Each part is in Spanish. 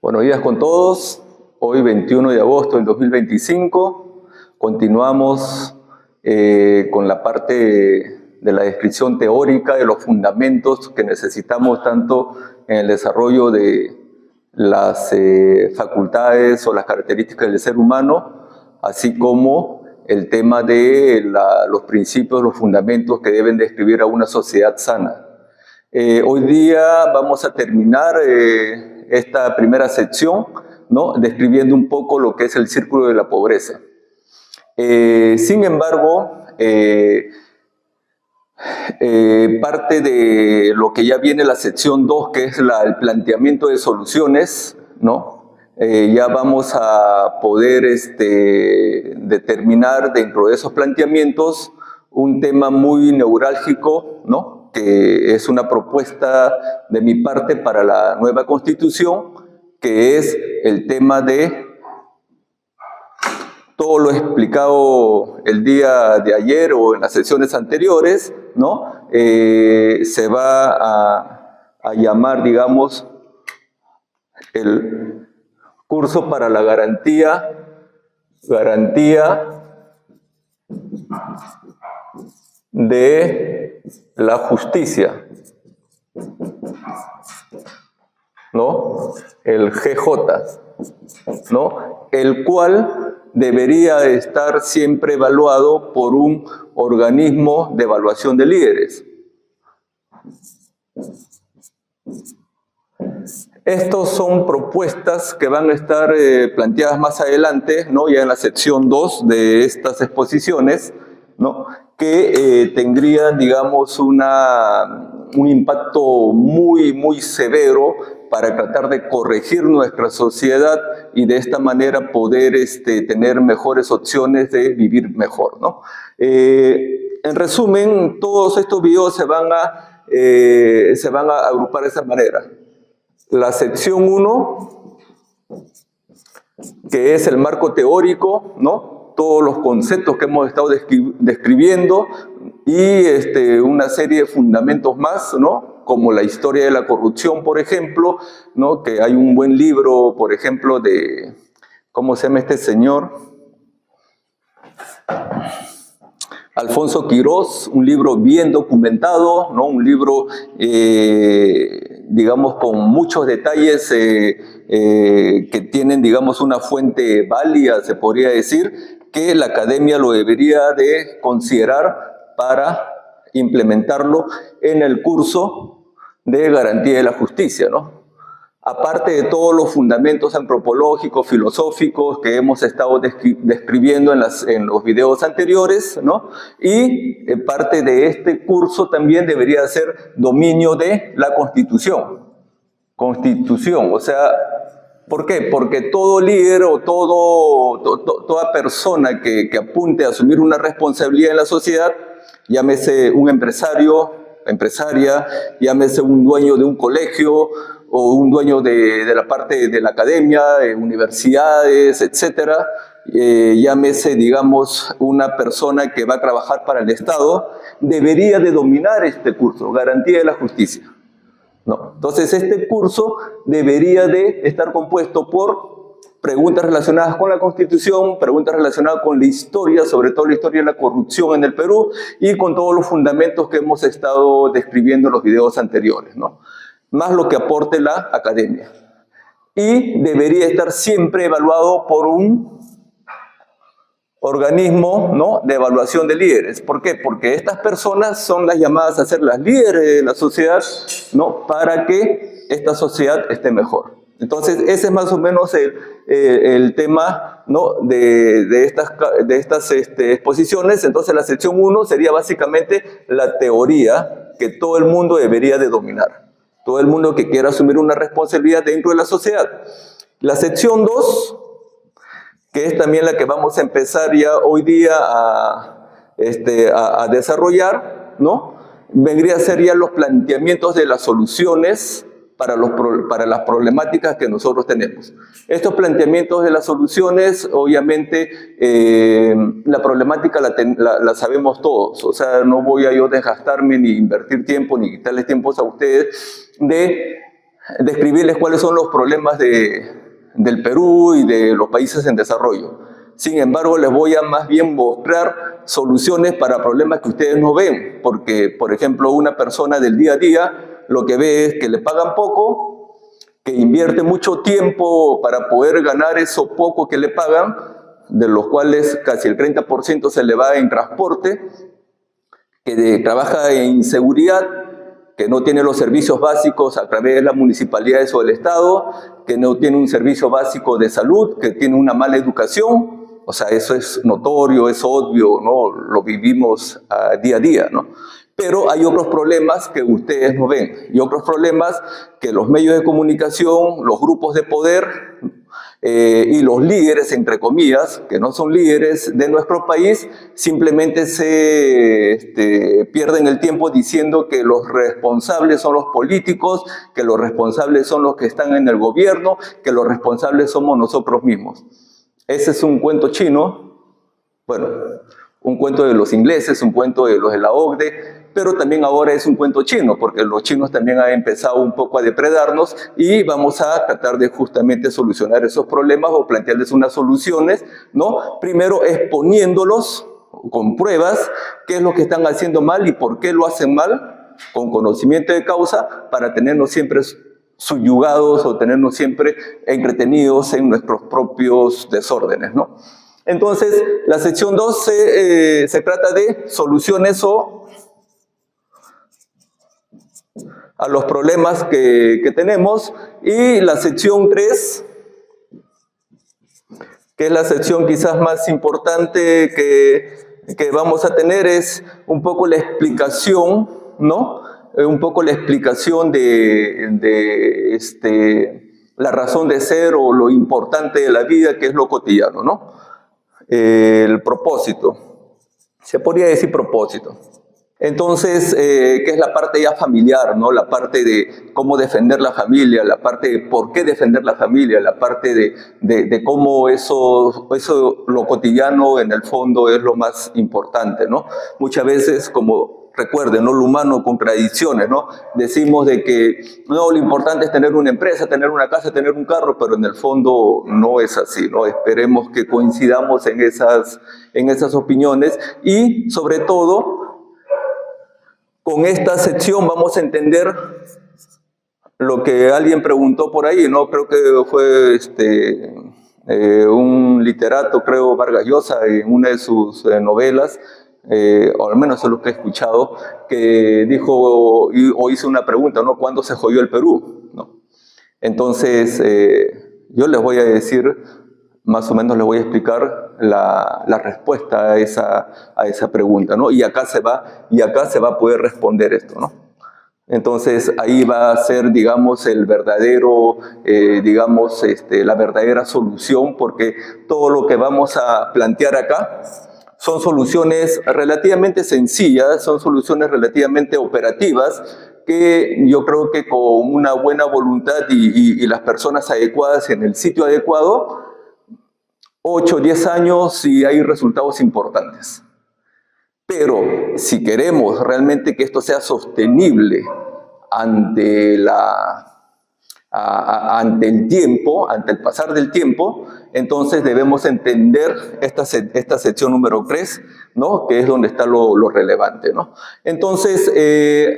Buenos días con todos. Hoy 21 de agosto del 2025 continuamos con la parte de la descripción teórica de los fundamentos que necesitamos tanto en el desarrollo de las facultades o las características del ser humano, así como el tema de los principios, los fundamentos que deben describir a una sociedad sana. Hoy día vamos a terminar esta primera sección, ¿no?, describiendo un poco lo que es el círculo de la pobreza. Sin embargo, parte de lo que ya viene la sección 2, que es el planteamiento de soluciones, ¿no? Ya vamos a poder determinar dentro de esos planteamientos un tema muy neurálgico, ¿no?, que es una propuesta de mi parte para la nueva Constitución, que es el tema de todo lo explicado el día de ayer o en las sesiones anteriores, ¿no? Se va a llamar, digamos, el curso para la garantía de la justicia, ¿no? El GJ, ¿no? El cual debería estar siempre evaluado por un organismo de evaluación de líderes. Estas son propuestas que van a estar planteadas más adelante, ¿no?, ya en la sección 2 de estas exposiciones, ¿no?, que tendrían, digamos, un impacto muy severo para tratar de corregir nuestra sociedad y de esta manera poder tener mejores opciones de vivir mejor, ¿no? En resumen, todos estos videos se van a agrupar de esa manera. La sección 1, que es el marco teórico, ¿no?, todos los conceptos que hemos estado describiendo y una serie de fundamentos más, ¿no?, como la historia de la corrupción, por ejemplo, ¿no?, que hay un buen libro, por ejemplo, de, ¿cómo se llama este señor? Alfonso Quirós, un libro bien documentado, ¿no?, un libro, digamos, con muchos detalles que tienen, digamos, una fuente válida, se podría decir, que la academia lo debería de considerar para implementarlo en el curso de garantía de la justicia, ¿no? Aparte de todos los fundamentos antropológicos, filosóficos que hemos estado describiendo en los videos anteriores, ¿no? Y parte de este curso también debería ser dominio de la Constitución. Constitución, o sea, ¿por qué? Porque todo líder o toda persona que apunte a asumir una responsabilidad en la sociedad, llámese un empresario, empresaria, llámese un dueño de un colegio o un dueño de la parte de la academia, universidades, etcétera, llámese, digamos, una persona que va a trabajar para el Estado, debería de dominar este curso, garantía de la justicia, ¿no? Entonces, este curso debería de estar compuesto por preguntas relacionadas con la Constitución, preguntas relacionadas con la historia, sobre todo la historia de la corrupción en el Perú, y con todos los fundamentos que hemos estado describiendo en los videos anteriores, ¿no?, más lo que aporte la academia. Y debería estar siempre evaluado por un organismo, ¿no?, de evaluación de líderes. ¿Por qué? Porque estas personas son las llamadas a ser las líderes de la sociedad, ¿no?, para que esta sociedad esté mejor. Entonces, ese es más o menos el tema, ¿no?, de estas exposiciones. Entonces, la sección 1 sería básicamente la teoría que todo el mundo debería de dominar. Todo el mundo que quiera asumir una responsabilidad dentro de la sociedad. La sección 2, que es también la que vamos a empezar ya hoy día a desarrollar, ¿no?, vendría a ser ya los planteamientos de las soluciones para las problemáticas que nosotros tenemos. Estos planteamientos de las soluciones, obviamente, la problemática la sabemos todos, o sea, no voy a yo desgastarme ni invertir tiempo, ni quitarles tiempos a ustedes de describirles cuáles son los problemas del Perú y de los países en desarrollo. Sin embargo, les voy a más bien mostrar soluciones para problemas que ustedes no ven, porque, por ejemplo, una persona del día a día lo que ve es que le pagan poco, que invierte mucho tiempo para poder ganar eso poco que le pagan, de los cuales casi el 30% se le va en transporte, que trabaja en inseguridad, que no tiene los servicios básicos a través de las municipalidades o del Estado, que no tiene un servicio básico de salud, que tiene una mala educación. O sea, eso es notorio, es obvio, ¿no? Lo vivimos día a día, ¿no? Pero hay otros problemas que ustedes no ven, y otros problemas que los medios de comunicación, los grupos de poder y los líderes, entre comillas, que no son líderes de nuestro país, simplemente se pierden el tiempo diciendo que los responsables son los políticos, que los responsables son los que están en el gobierno, que los responsables somos nosotros mismos. Ese es un cuento chino, bueno, un cuento de los ingleses, un cuento de los de la OCDE, pero también ahora es un cuento chino, porque los chinos también han empezado un poco a depredarnos y vamos a tratar de justamente solucionar esos problemas o plantearles unas soluciones, ¿no? Primero exponiéndolos con pruebas, qué es lo que están haciendo mal y por qué lo hacen mal, con conocimiento de causa, para tenernos siempre subyugados o tenernos siempre entretenidos en nuestros propios desórdenes, ¿no? Entonces, la sección 2 se trata de soluciones a los problemas que tenemos, y la sección 3, que es la sección quizás más importante que vamos a tener, es un poco la explicación, ¿no? Un poco la explicación de la razón de ser o lo importante de la vida, que es lo cotidiano, ¿no? El propósito, se podría decir propósito. Entonces, que es la parte ya familiar, ¿no? La parte de cómo defender la familia, la parte de por qué defender la familia, la parte de cómo eso, lo cotidiano en el fondo es lo más importante, ¿no? Muchas veces, como recuerden, ¿no? Lo humano, contradicciones, ¿no? Decimos de que no, lo importante es tener una empresa, tener una casa, tener un carro, pero en el fondo no es así, ¿no? Esperemos que coincidamos en esas opiniones, y sobre todo, con esta sección vamos a entender lo que alguien preguntó por ahí, ¿no? Creo que fue un literato, creo, Vargas Llosa, en una de sus novelas, o al menos es lo que he escuchado, que dijo o hizo una pregunta, ¿no? ¿Cuándo se jodió el Perú? ¿No? Entonces, yo les voy a decir, más o menos les voy a explicar la respuesta a esa pregunta, ¿no? Y acá se va a poder responder esto, ¿no? Entonces, ahí va a ser, digamos, el verdadero, la verdadera solución, porque todo lo que vamos a plantear acá son soluciones relativamente sencillas, son soluciones relativamente operativas, que yo creo que con una buena voluntad y las personas adecuadas en el sitio adecuado, 8 o 10 años y hay resultados importantes. Pero si queremos realmente que esto sea sostenible ante el tiempo, ante el pasar del tiempo, entonces debemos entender esta sección número 3, ¿no? Que es donde está lo relevante, ¿no? Entonces,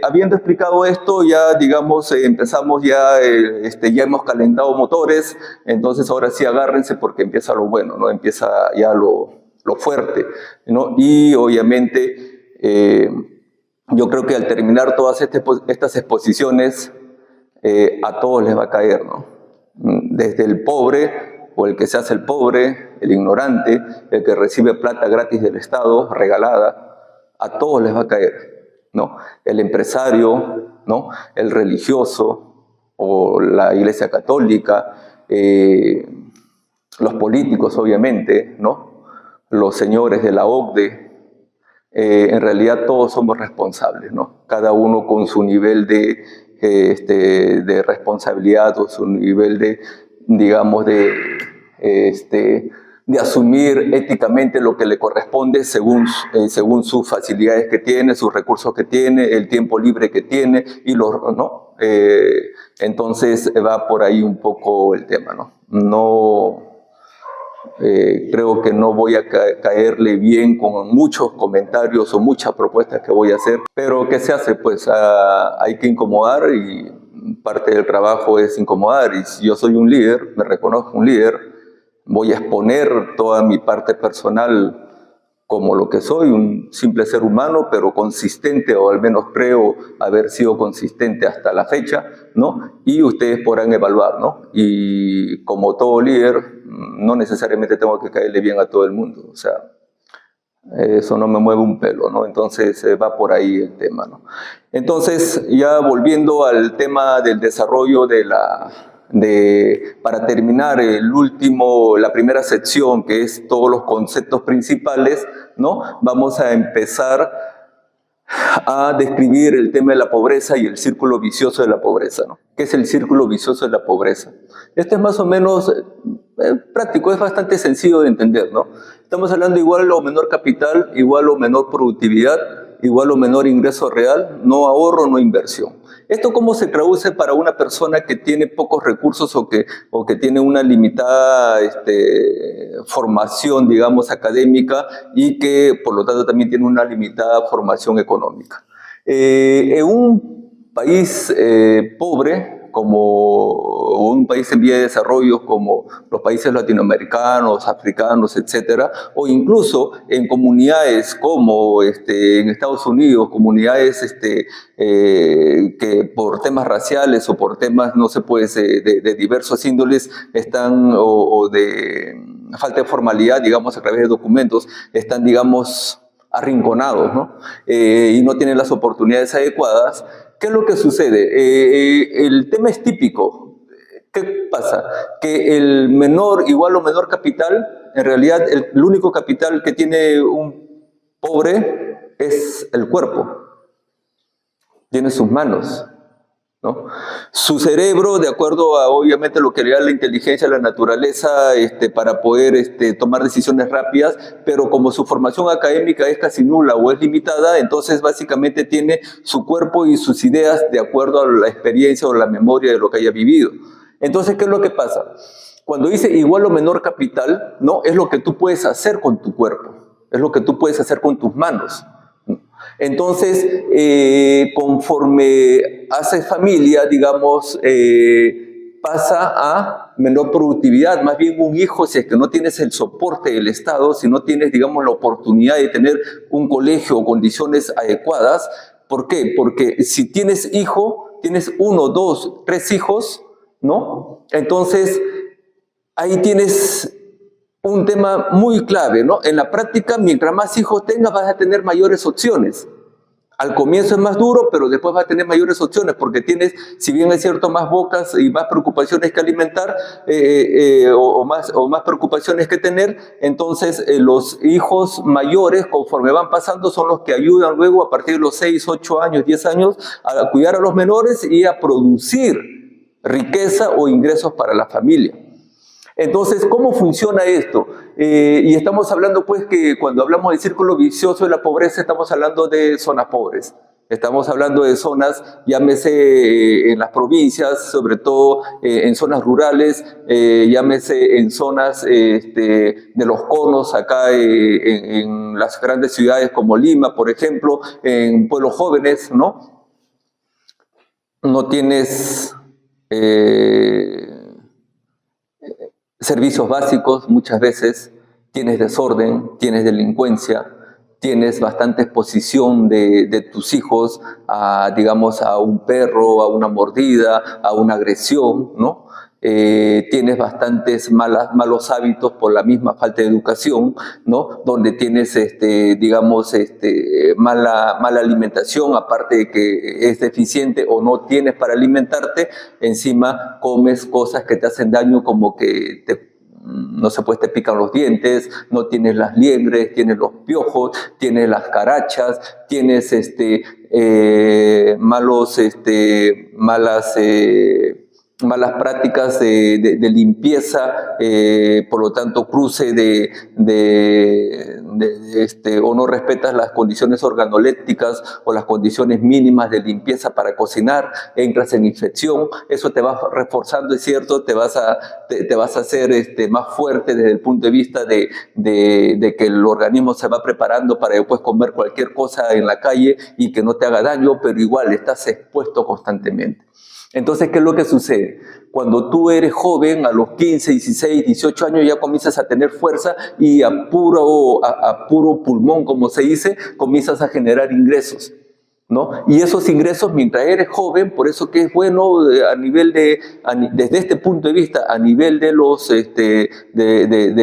habiendo explicado esto, ya digamos, empezamos ya hemos calentado motores, entonces ahora sí agárrense porque empieza lo bueno, ¿no? Empieza ya lo fuerte, ¿no? Y obviamente, yo creo que al terminar todas estas exposiciones, a todos les va a caer, ¿no? Desde el pobre o el que se hace el pobre, el ignorante, el que recibe plata gratis del Estado, regalada, a todos les va a caer, ¿no? El empresario, ¿no? El religioso o la Iglesia Católica, los políticos, obviamente, ¿no? Los señores de la OCDE, en realidad todos somos responsables, ¿no? Cada uno con su nivel de responsabilidad o su nivel de, digamos, de de asumir éticamente lo que le corresponde según sus facilidades que tiene, sus recursos que tiene, el tiempo libre que tiene, y ¿no? Entonces va por ahí un poco el tema, ¿no? Creo que no voy a caerle bien con muchos comentarios o muchas propuestas que voy a hacer, pero ¿qué se hace? Pues hay que incomodar, y parte del trabajo es incomodar, y si yo soy un líder, me reconozco un líder, voy a exponer toda mi parte personal como lo que soy, un simple ser humano, pero consistente, o al menos creo haber sido consistente hasta la fecha, ¿no? Y ustedes podrán evaluar, ¿no? Y como todo líder, no necesariamente tengo que caerle bien a todo el mundo, o sea, eso no me mueve un pelo, ¿no? Entonces va por ahí el tema, ¿no? Entonces, ya volviendo al tema del desarrollo para terminar la primera sección, que es todos los conceptos principales, ¿no? Vamos a empezar a describir el tema de la pobreza y el círculo vicioso de la pobreza, ¿no? ¿Qué es el círculo vicioso de la pobreza? Esto es más o menos práctico, es bastante sencillo de entender, ¿no? Estamos hablando igual o menor capital, igual o menor productividad, igual o menor ingreso real, no ahorro, no inversión. ¿Esto cómo se traduce para una persona que tiene pocos recursos o que tiene una limitada formación, digamos, académica, y que por lo tanto también tiene una limitada formación económica? En un país pobre, como un país en vía de desarrollo, como los países latinoamericanos, africanos, etcétera, o incluso en comunidades como en Estados Unidos, comunidades que por temas raciales o por temas, no sé, pues, de diversos índoles están, o de falta de formalidad, digamos, a través de documentos, están, digamos, arrinconados, ¿no? Y no tienen las oportunidades adecuadas. ¿Qué es lo que sucede? El tema es típico. ¿Qué pasa? Que el menor, igual o menor capital, en realidad el único capital que tiene un pobre es el cuerpo, tiene sus manos, ¿no? Su cerebro, de acuerdo a obviamente lo que le da la inteligencia, la naturaleza, para poder tomar decisiones rápidas, pero como su formación académica es casi nula o es limitada, entonces básicamente tiene su cuerpo y sus ideas de acuerdo a la experiencia o la memoria de lo que haya vivido. Entonces, ¿qué es lo que pasa? Cuando dice igual o menor capital, no, es lo que tú puedes hacer con tu cuerpo, es lo que tú puedes hacer con tus manos. Entonces, conforme haces familia, digamos, pasa a menor productividad. Más bien un hijo, si es que no tienes el soporte del Estado, si no tienes, digamos, la oportunidad de tener un colegio o condiciones adecuadas. ¿Por qué? Porque si tienes hijo, tienes 1, 2, 3 hijos, ¿no? Entonces, ahí tienes un tema muy clave, ¿no? En la práctica, mientras más hijos tengas, vas a tener mayores opciones. Al comienzo es más duro, pero después vas a tener mayores opciones, porque tienes, si bien es cierto, más bocas y más preocupaciones que alimentar, o más preocupaciones que tener. Entonces los hijos mayores, conforme van pasando, son los que ayudan luego a partir de los 6, 8 años, 10 años, a cuidar a los menores y a producir riqueza o ingresos para la familia. Entonces, ¿cómo funciona esto? Y estamos hablando, pues, que cuando hablamos del círculo vicioso de la pobreza, estamos hablando de zonas pobres. Estamos hablando de zonas, llámese en las provincias, sobre todo en zonas rurales, llámese en zonas de los conos, acá en las grandes ciudades como Lima, por ejemplo, en pueblos jóvenes, ¿no? No tienes servicios básicos, muchas veces tienes desorden, tienes delincuencia, tienes bastante exposición de tus hijos a, digamos, a un perro, a una mordida, a una agresión, ¿no? Tienes bastantes malos hábitos por la misma falta de educación, ¿no? Donde tienes, digamos, mala alimentación, aparte de que es deficiente o no tienes para alimentarte, encima comes cosas que te hacen daño, como que no se puede, te pican los dientes, no tienes las liebres, tienes los piojos, tienes las carachas, tienes malas malas prácticas de limpieza, por lo tanto cruce o no respetas las condiciones organolépticas o las condiciones mínimas de limpieza para cocinar, entras en infección, eso te va reforzando, es cierto, te vas a hacer más fuerte desde el punto de vista de que el organismo se va preparando para después comer cualquier cosa en la calle y que no te haga daño, pero igual estás expuesto constantemente. Entonces, ¿qué es lo que sucede? Cuando tú eres joven, a los 15, 16, 18 años ya comienzas a tener fuerza y a puro pulmón, como se dice, comienzas a generar ingresos, ¿no? Y esos ingresos, mientras eres joven, por eso que es bueno desde este punto de vista, a nivel de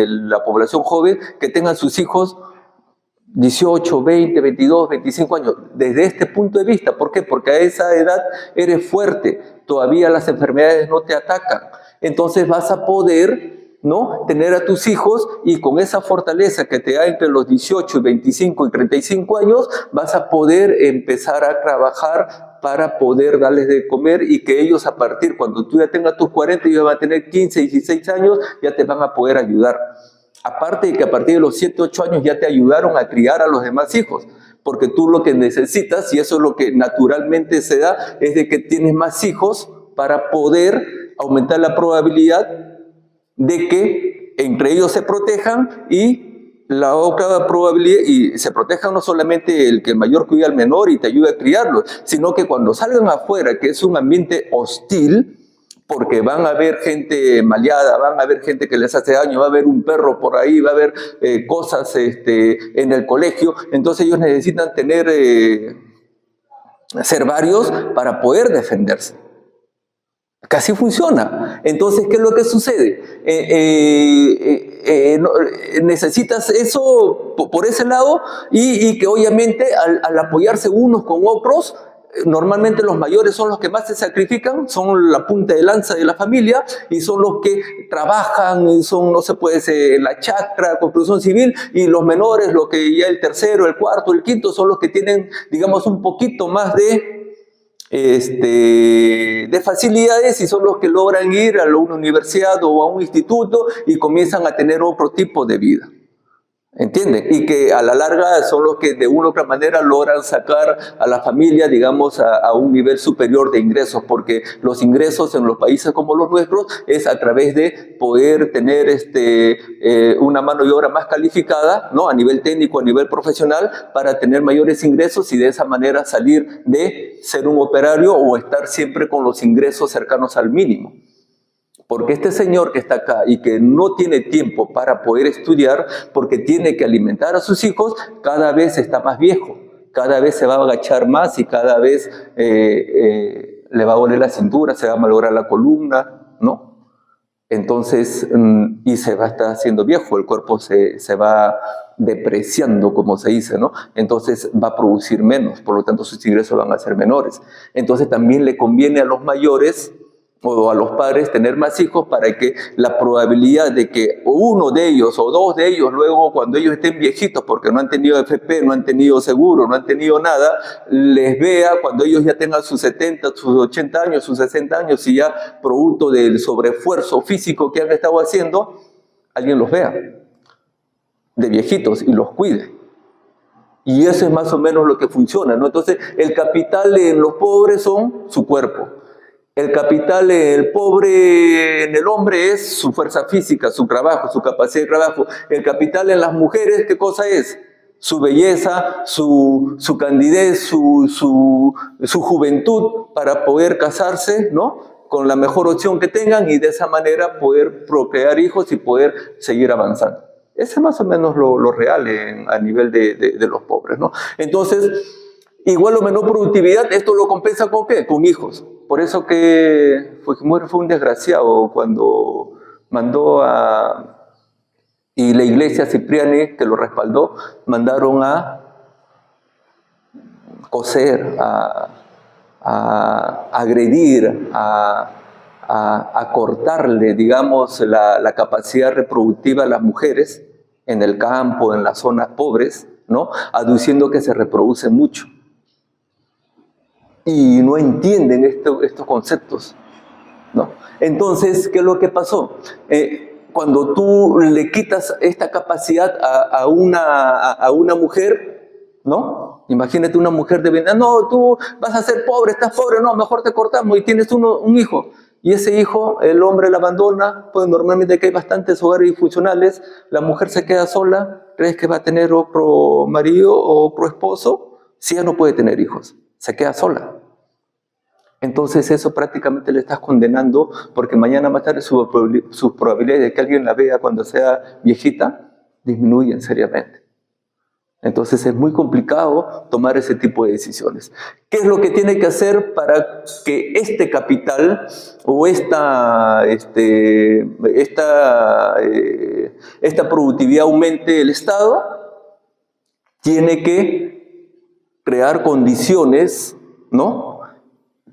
la población joven, que tengan sus hijos 18, 20, 22, 25 años, desde este punto de vista. ¿Por qué? Porque a esa edad eres fuerte, todavía las enfermedades no te atacan. Entonces vas a poder, ¿no?, tener a tus hijos y con esa fortaleza que te da entre los 18, 25 y 35 años, vas a poder empezar a trabajar para poder darles de comer y que ellos a partir, cuando tú ya tengas tus 40, ellos van a tener 15, 16 años, ya te van a poder ayudar. Aparte de que a partir de los 7, 8 años ya te ayudaron a criar a los demás hijos, porque tú lo que necesitas, y eso es lo que naturalmente se da, es de que tienes más hijos para poder aumentar la probabilidad de que entre ellos se protejan y la otra probabilidad, y se protejan no solamente el que el mayor cuida al menor y te ayuda a criarlos, sino que cuando salgan afuera, que es un ambiente hostil, porque van a ver gente maleada, van a ver gente que les hace daño, va a haber un perro por ahí, va a haber cosas en el colegio, entonces ellos necesitan ser varios para poder defenderse. Casi funciona. Entonces, ¿qué es lo que sucede? Necesitas eso por ese lado y que obviamente al apoyarse unos con otros, normalmente los mayores son los que más se sacrifican, son la punta de lanza de la familia y son los que trabajan, son, no se puede decir, la chacra, construcción civil, y los menores, los que ya el tercero, el cuarto, el quinto, son los que tienen, digamos, un poquito más de facilidades y son los que logran ir a una universidad o a un instituto y comienzan a tener otro tipo de vida. ¿Entienden? Y que a la larga son los que de una u otra manera logran sacar a la familia, digamos, a un nivel superior de ingresos, porque los ingresos en los países como los nuestros es a través de poder tener una mano de obra más calificada, ¿no?, a nivel técnico, a nivel profesional, para tener mayores ingresos y de esa manera salir de ser un operario o estar siempre con los ingresos cercanos al mínimo. Porque este señor que está acá y que no tiene tiempo para poder estudiar, porque tiene que alimentar a sus hijos, cada vez está más viejo, cada vez se va a agachar más y cada vez le va a doler la cintura, se va a malograr la columna, ¿no? Entonces, y se va a estar haciendo viejo, el cuerpo se va depreciando, como se dice, ¿no? Entonces va a producir menos, por lo tanto sus ingresos van a ser menores. Entonces también le conviene a los mayores o a los padres tener más hijos para que la probabilidad de que uno de ellos o dos de ellos luego cuando ellos estén viejitos porque no han tenido FP, no han tenido seguro, no han tenido nada, les vea cuando ellos ya tengan sus 70, sus 80 años, sus 60 años y ya producto del sobreesfuerzo físico que han estado haciendo, alguien los vea de viejitos y los cuide. Y eso es más o menos lo que funciona, ¿no? Entonces el capital en los pobres son su cuerpo. El capital el pobre en el hombre es su fuerza física, su trabajo, su capacidad de trabajo. El capital en las mujeres, ¿qué cosa es? Su belleza, su candidez, su juventud para poder casarse, ¿no?, con la mejor opción que tengan y de esa manera poder procrear hijos y poder seguir avanzando. Ese es más o menos lo real a nivel de los pobres, ¿no? Entonces, igual o menor productividad, esto lo compensa ¿con qué? Con hijos. Por eso que Fujimori fue un desgraciado cuando mandó y la iglesia Cipriani, que lo respaldó, mandaron a coser, a agredir, a cortarle, digamos, la capacidad reproductiva a las mujeres en el campo, en las zonas pobres, ¿no?, aduciendo que se reproduce mucho. Y no entienden estos conceptos. ¿no? Entonces, ¿qué es lo que pasó? Cuando tú le quitas esta capacidad a una mujer, ¿no? Imagínate una mujer de vender, no, tú vas a ser pobre, estás pobre, no, mejor te cortamos y tienes un hijo. Y ese hijo, el hombre lo abandona, pues normalmente que hay bastantes hogares disfuncionales, la mujer se queda sola, ¿crees que va a tener otro marido o otro esposo? Si ella no puede tener hijos, se queda sola. Entonces eso prácticamente le estás condenando porque mañana más tarde sus probabilidades de que alguien la vea cuando sea viejita disminuyen seriamente. Entonces es muy complicado tomar ese tipo de decisiones. ¿Qué es lo que tiene que hacer para que este capital o esta productividad aumente el Estado? Tiene que crear condiciones, ¿no?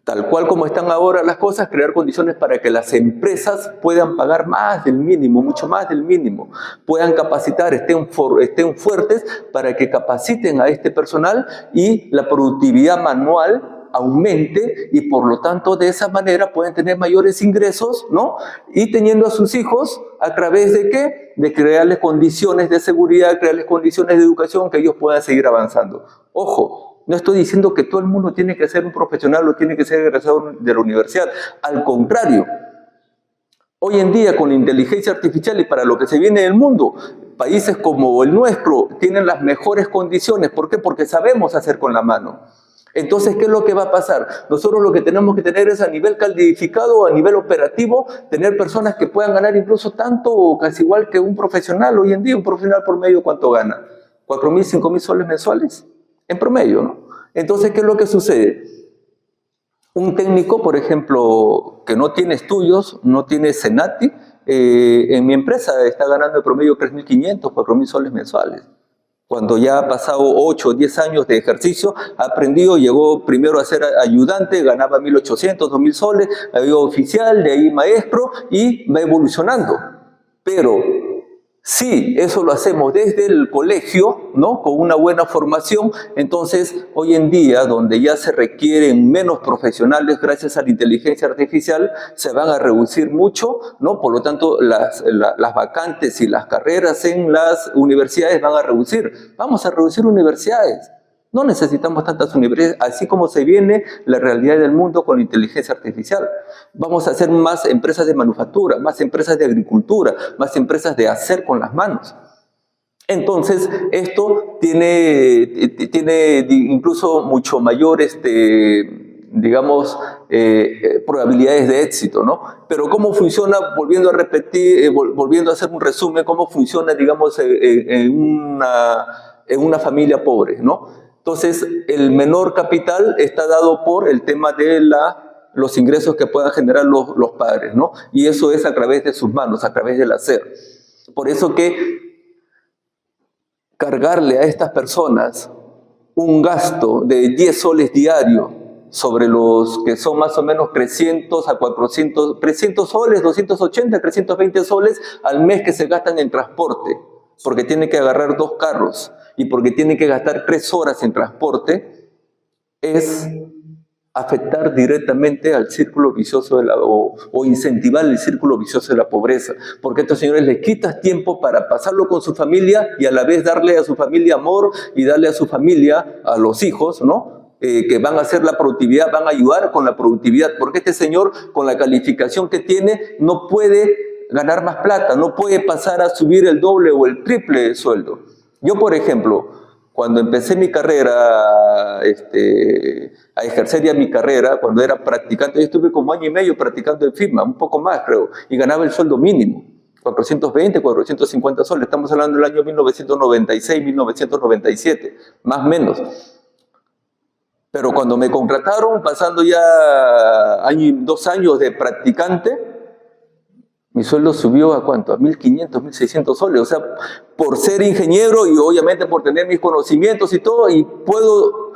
Tal cual como están ahora las cosas, crear condiciones para que las empresas puedan pagar más del mínimo, mucho más del mínimo, puedan capacitar, estén fuertes para que capaciten a este personal y la productividad manual aumente y por lo tanto de esa manera pueden tener mayores ingresos, ¿no? Y teniendo a sus hijos a través de ¿qué? De crearles condiciones de seguridad, crearles condiciones de educación que ellos puedan seguir avanzando. Ojo. No estoy diciendo que todo el mundo tiene que ser un profesional o tiene que ser egresado de la universidad. Al contrario, hoy en día con la inteligencia artificial y para lo que se viene del mundo, países como el nuestro tienen las mejores condiciones. ¿Por qué? Porque sabemos hacer con la mano. Entonces, ¿qué es lo que va a pasar? Nosotros lo que tenemos que tener es a nivel calificado, a nivel operativo, tener personas que puedan ganar incluso tanto o casi igual que un profesional. Hoy en día un profesional por medio, ¿cuánto gana? ¿4.000, 5.000 soles mensuales? En promedio, ¿no? Entonces, ¿qué es lo que sucede? Un técnico, por ejemplo, que no tiene estudios, no tiene Senati, en mi empresa está ganando en promedio 3.500, 4.000 soles mensuales. Cuando ya ha pasado 8 o 10 años de ejercicio, ha aprendido, llegó primero a ser ayudante, ganaba 1.800, 2.000 soles, había oficial, de ahí maestro y va evolucionando. Pero si eso lo hacemos desde el colegio, ¿no? Con una buena formación, entonces hoy en día, donde ya se requieren menos profesionales gracias a la inteligencia artificial, se van a reducir mucho, ¿no? Por lo tanto, las vacantes y las carreras en las universidades van a reducir. Vamos a reducir universidades. No necesitamos tantas universidades, así como se viene la realidad del mundo con la inteligencia artificial. Vamos a hacer más empresas de manufactura, más empresas de agricultura, más empresas de hacer con las manos. Entonces, esto tiene incluso mucho mayor, digamos, probabilidades de éxito, ¿no? Pero ¿cómo funciona, volviendo a repetir, volviendo a hacer un resumen, cómo funciona, digamos, en una familia pobre, ¿no? Entonces, el menor capital está dado por el tema de los ingresos que puedan generar los padres, ¿no? Y eso es a través de sus manos, a través del hacer. Por eso que cargarle a estas personas un gasto de 10 soles diario sobre los que son más o menos 300 a 400, 300 soles, 280, 320 soles al mes que se gastan en transporte, porque tiene que agarrar 2 carros y porque tiene que gastar 3 horas en transporte, es afectar directamente al círculo vicioso o incentivar el círculo vicioso de la pobreza, porque a estos señores les quitas tiempo para pasarlo con su familia y a la vez darle a su familia amor y darle a su familia, a los hijos, ¿no? Que van a hacer la productividad, van a ayudar con la productividad, porque este señor con la calificación que tiene no puede ganar más plata, no puede pasar a subir el doble o el triple de sueldo. Yo, por ejemplo, cuando empecé mi carrera, a ejercer ya mi carrera, cuando era practicante, yo estuve como 1 año y medio practicando en firma, un poco más creo, y ganaba el sueldo mínimo, 420, 450 soles, estamos hablando del año 1996, 1997, más o menos. Pero cuando me contrataron, pasando ya 2 años de practicante, mi sueldo subió ¿a cuánto? A 1.500, 1.600 soles. O sea, por ser ingeniero y obviamente por tener mis conocimientos y todo, y puedo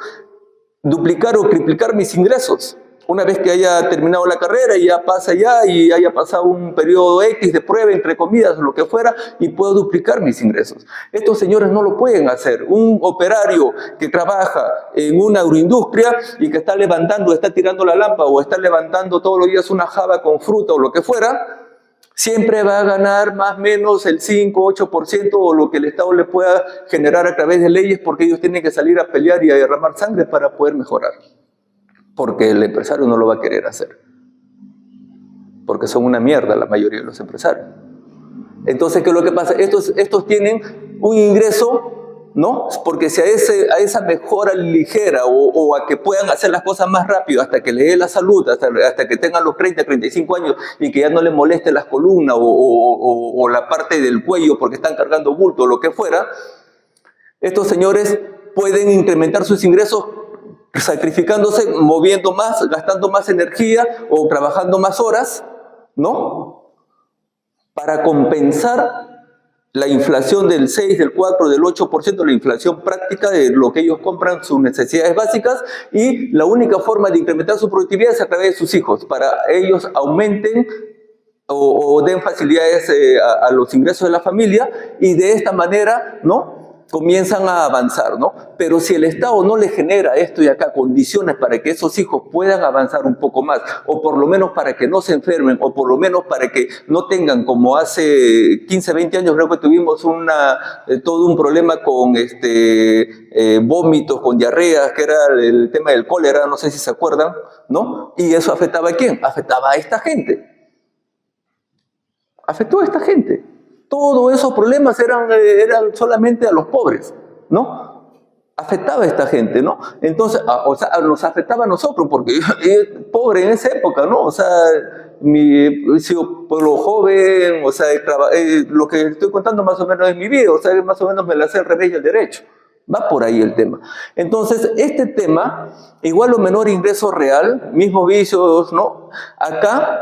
duplicar o triplicar mis ingresos. Una vez que haya terminado la carrera y ya pasa ya y haya pasado un periodo X de prueba, entre comillas, o lo que fuera, y puedo duplicar mis ingresos. Estos señores no lo pueden hacer. Un operario que trabaja en una agroindustria y que está levantando, está tirando la lámpara o está levantando todos los días una jaba con fruta o lo que fuera, siempre va a ganar más o menos el 5, 8% o lo que el Estado le pueda generar a través de leyes, porque ellos tienen que salir a pelear y a derramar sangre para poder mejorar. Porque el empresario no lo va a querer hacer. Porque son una mierda la mayoría de los empresarios. Entonces, ¿qué es lo que pasa? Estos tienen un ingreso, ¿no? Porque si a esa mejora ligera o a que puedan hacer las cosas más rápido hasta que le dé la salud, hasta que tengan los 30, 35 años y que ya no les moleste las columnas o la parte del cuello porque están cargando bulto o lo que fuera, estos señores pueden incrementar sus ingresos sacrificándose, moviendo más, gastando más energía o trabajando más horas, ¿no? Para compensar la inflación del 6, del 4, del 8%, la inflación práctica de lo que ellos compran, sus necesidades básicas, y la única forma de incrementar su productividad es a través de sus hijos, para ellos aumenten o den facilidades a los ingresos de la familia, y de esta manera, ¿no?, comienzan a avanzar, ¿no? Pero si el Estado no le genera esto y acá condiciones para que esos hijos puedan avanzar un poco más, o por lo menos para que no se enfermen, o por lo menos para que no tengan, como hace 15, 20 años creo que tuvimos todo un problema con vómitos, con diarreas, que era el tema del cólera, no sé si se acuerdan, ¿no? Y eso afectaba a ¿quién? Afectaba a esta gente. Afectó a esta gente. Todos esos problemas eran solamente a los pobres, ¿no? Afectaba a esta gente, ¿no? Entonces, o sea, nos afectaba a nosotros, porque yo pobre en esa época, ¿no? O sea, he sido pueblo joven, o sea, lo que estoy contando más o menos es mi vida, o sea, más o menos me la sé al revés y al derecho. Va por ahí el tema. Entonces, este tema, igual o menor ingreso real, mismos vicios, ¿no? Acá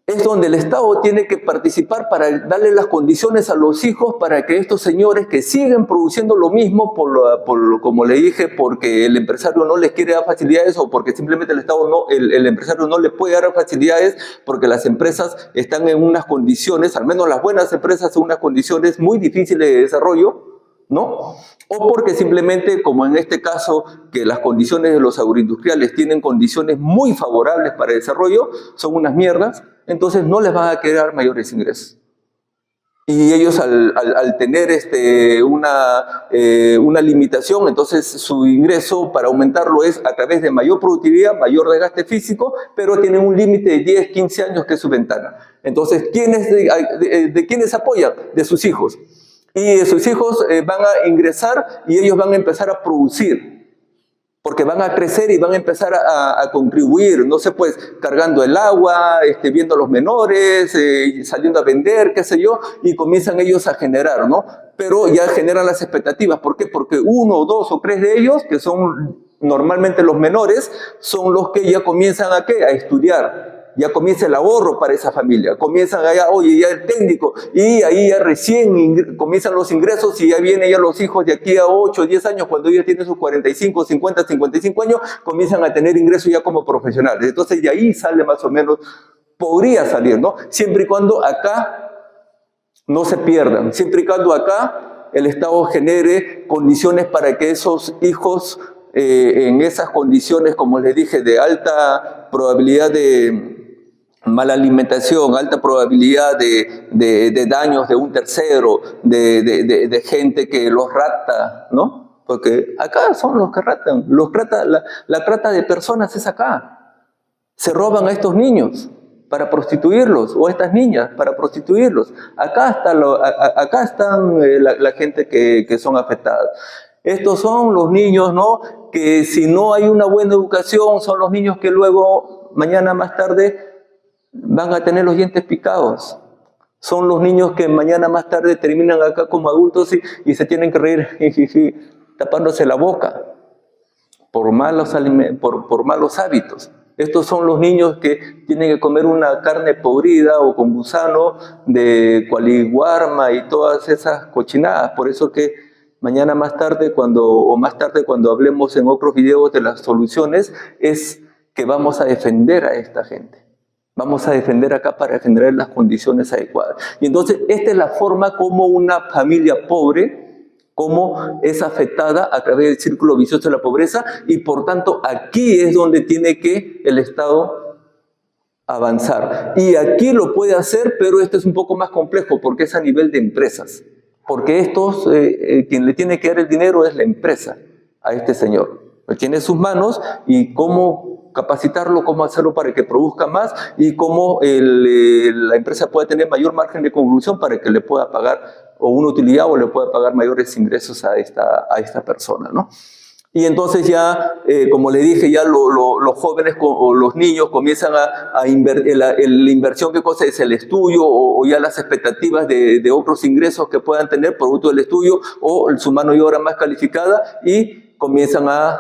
es donde el Estado tiene que participar para darle las condiciones a los hijos para que estos señores que siguen produciendo lo mismo, como le dije, porque el empresario no les quiere dar facilidades o porque simplemente el Estado el empresario no le puede dar facilidades porque las empresas están en unas condiciones, al menos las buenas empresas, en unas condiciones muy difíciles de desarrollo, ¿no? O porque simplemente, como en este caso, que las condiciones de los agroindustriales tienen condiciones muy favorables para el desarrollo, son unas mierdas, entonces no les van a quedar mayores ingresos. Y ellos al tener una limitación, entonces su ingreso para aumentarlo es a través de mayor productividad, mayor desgaste físico, pero tienen un límite de 10, 15 años que es su ventana. Entonces, ¿de quiénes apoyan? De sus hijos. Y sus hijos van a ingresar y ellos van a empezar a producir, porque van a crecer y van a empezar a contribuir, no sé, pues, cargando el agua, viendo a los menores, saliendo a vender, qué sé yo, y comienzan ellos a generar, ¿no? Pero ya generan las expectativas. ¿Por qué? Porque 1, 2 o 3 de ellos, que son normalmente los menores, son los que ya comienzan a ¿qué? A estudiar. Ya comienza el ahorro para esa familia, comienzan allá, oye, ya el técnico, y ahí ya recién comienzan los ingresos y ya vienen ya los hijos de aquí a 8, 10 años, cuando ellos tienen sus 45, 50, 55 años, comienzan a tener ingresos ya como profesionales. Entonces de ahí sale más o menos, podría salir, ¿no? Siempre y cuando acá no se pierdan, siempre y cuando acá el Estado genere condiciones para que esos hijos, en esas condiciones, como les dije, de alta probabilidad de mala alimentación, alta probabilidad de daños de un tercero, de gente que los rapta, ¿no? Porque acá son los que raptan. La trata de personas es acá. Se roban a estos niños para prostituirlos, o a estas niñas para prostituirlos. Acá están la gente que son afectadas. Estos son los niños, ¿no? Que si no hay una buena educación, son los niños que luego, mañana más tarde, van a tener los dientes picados. Son los niños que mañana más tarde terminan acá como adultos y se tienen que reír tapándose la boca por malos hábitos. Estos son los niños que tienen que comer una carne podrida o con gusano de cualiguarma y todas esas cochinadas. Por eso que mañana más tarde, cuando hablemos en otros videos de las soluciones, es que vamos a defender a esta gente. Vamos a defender acá para generar las condiciones adecuadas. Y entonces esta es la forma como una familia pobre, como es afectada a través del círculo vicioso de la pobreza, y por tanto aquí es donde tiene que el Estado avanzar. Y aquí lo puede hacer, pero esto es un poco más complejo porque es a nivel de empresas. Porque quien le tiene que dar el dinero es la empresa a este señor. Él tiene sus manos y cómo capacitarlo, cómo hacerlo para que produzca más y cómo la empresa pueda tener mayor margen de conclusión para que le pueda pagar o una utilidad o le pueda pagar mayores ingresos a esta persona, ¿no? Y entonces ya, como le dije, ya los jóvenes o los niños comienzan a invertir, la inversión, ¿qué cosa es? El estudio o ya las expectativas de otros ingresos que puedan tener producto del estudio o su mano de obra más calificada, y comienzan a